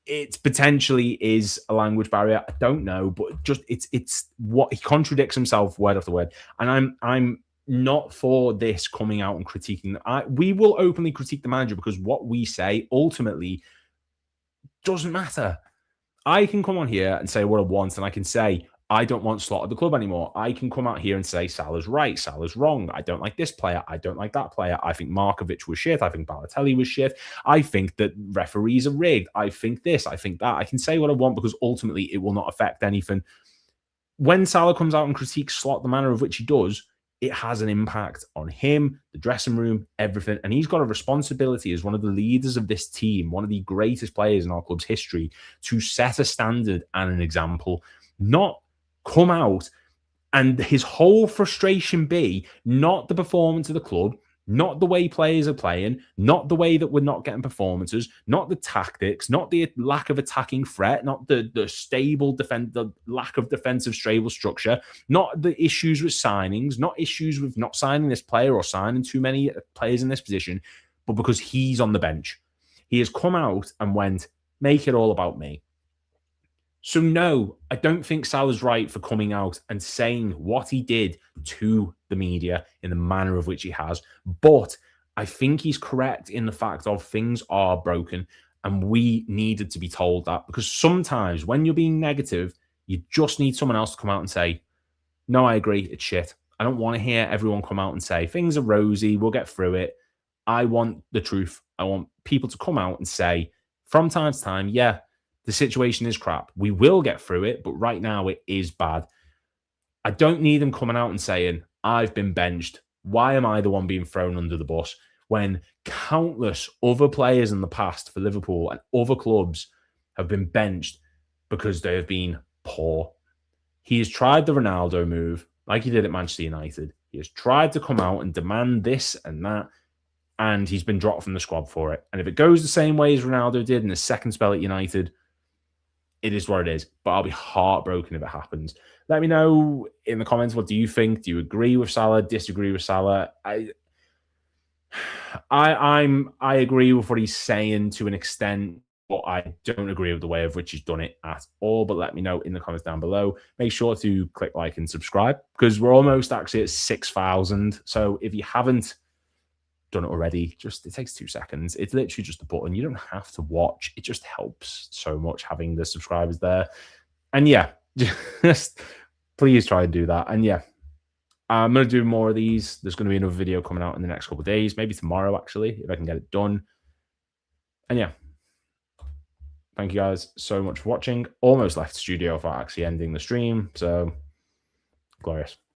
A: It potentially is a language barrier. I don't know, but just it's what he contradicts himself word after word. And I'm not for this coming out and critiquing. We will openly critique the manager because what we say ultimately doesn't matter. I can come on here and say what I want, and I can say, I don't want Slot at the club anymore. I can come out here and say, Salah's right, Salah's wrong. I don't like this player. I don't like that player. I think Markovic was shit. I think Balotelli was shit. I think that referees are rigged. I think this. I think that. I can say what I want because ultimately it will not affect anything. When Salah comes out and critiques Slot the manner of which he does, it has an impact on him, the dressing room, everything. And he's got a responsibility as one of the leaders of this team, one of the greatest players in our club's history, to set a standard and an example, not come out and his whole frustration be not the performance of the club, not the way players are playing, not the way that we're not getting performances, not the tactics, not the lack of attacking threat, not the stable the lack of defensive stable structure, not the issues with signings, not issues with not signing this player or signing too many players in this position, but because he's on the bench. He has come out and went, make it all about me. So no, I don't think Salah's right for coming out and saying what he did to the media in the manner of which he has. But I think he's correct in the fact of things are broken and we needed to be told that, because sometimes when you're being negative, you just need someone else to come out and say, no, I agree, it's shit. I don't want to hear everyone come out and say things are rosy, we'll get through it. I want the truth. I want people to come out and say from time to time, yeah, the situation is crap. We will get through it, but right now it is bad. I don't need them coming out and saying, I've been benched. Why am I the one being thrown under the bus? When countless other players in the past for Liverpool and other clubs have been benched because they have been poor. He has tried the Ronaldo move, like he did at Manchester United. He has tried to come out and demand this and that, and he's been dropped from the squad for it. And if it goes the same way as Ronaldo did in his second spell at United, it is what it is. But I'll be heartbroken if it happens. Let me know in the comments, what do you think? Do you agree with Salah? Disagree with Salah? I agree with what he's saying to an extent, but I don't agree with the way of which he's done it at all. But let me know in the comments down below. Make sure to click like and subscribe, because we're almost actually at 6,000. So if you haven't done it already, just it takes 2 seconds. It's literally just a button. You don't have to watch. It just helps so much having the subscribers there. And yeah, just please try and do that. And yeah, I'm going to do more of these. There's going to be another video coming out in the next couple of days, maybe tomorrow, actually, if I can get it done. And yeah, thank you guys so much for watching. Almost left the studio without actually ending the stream. So glorious.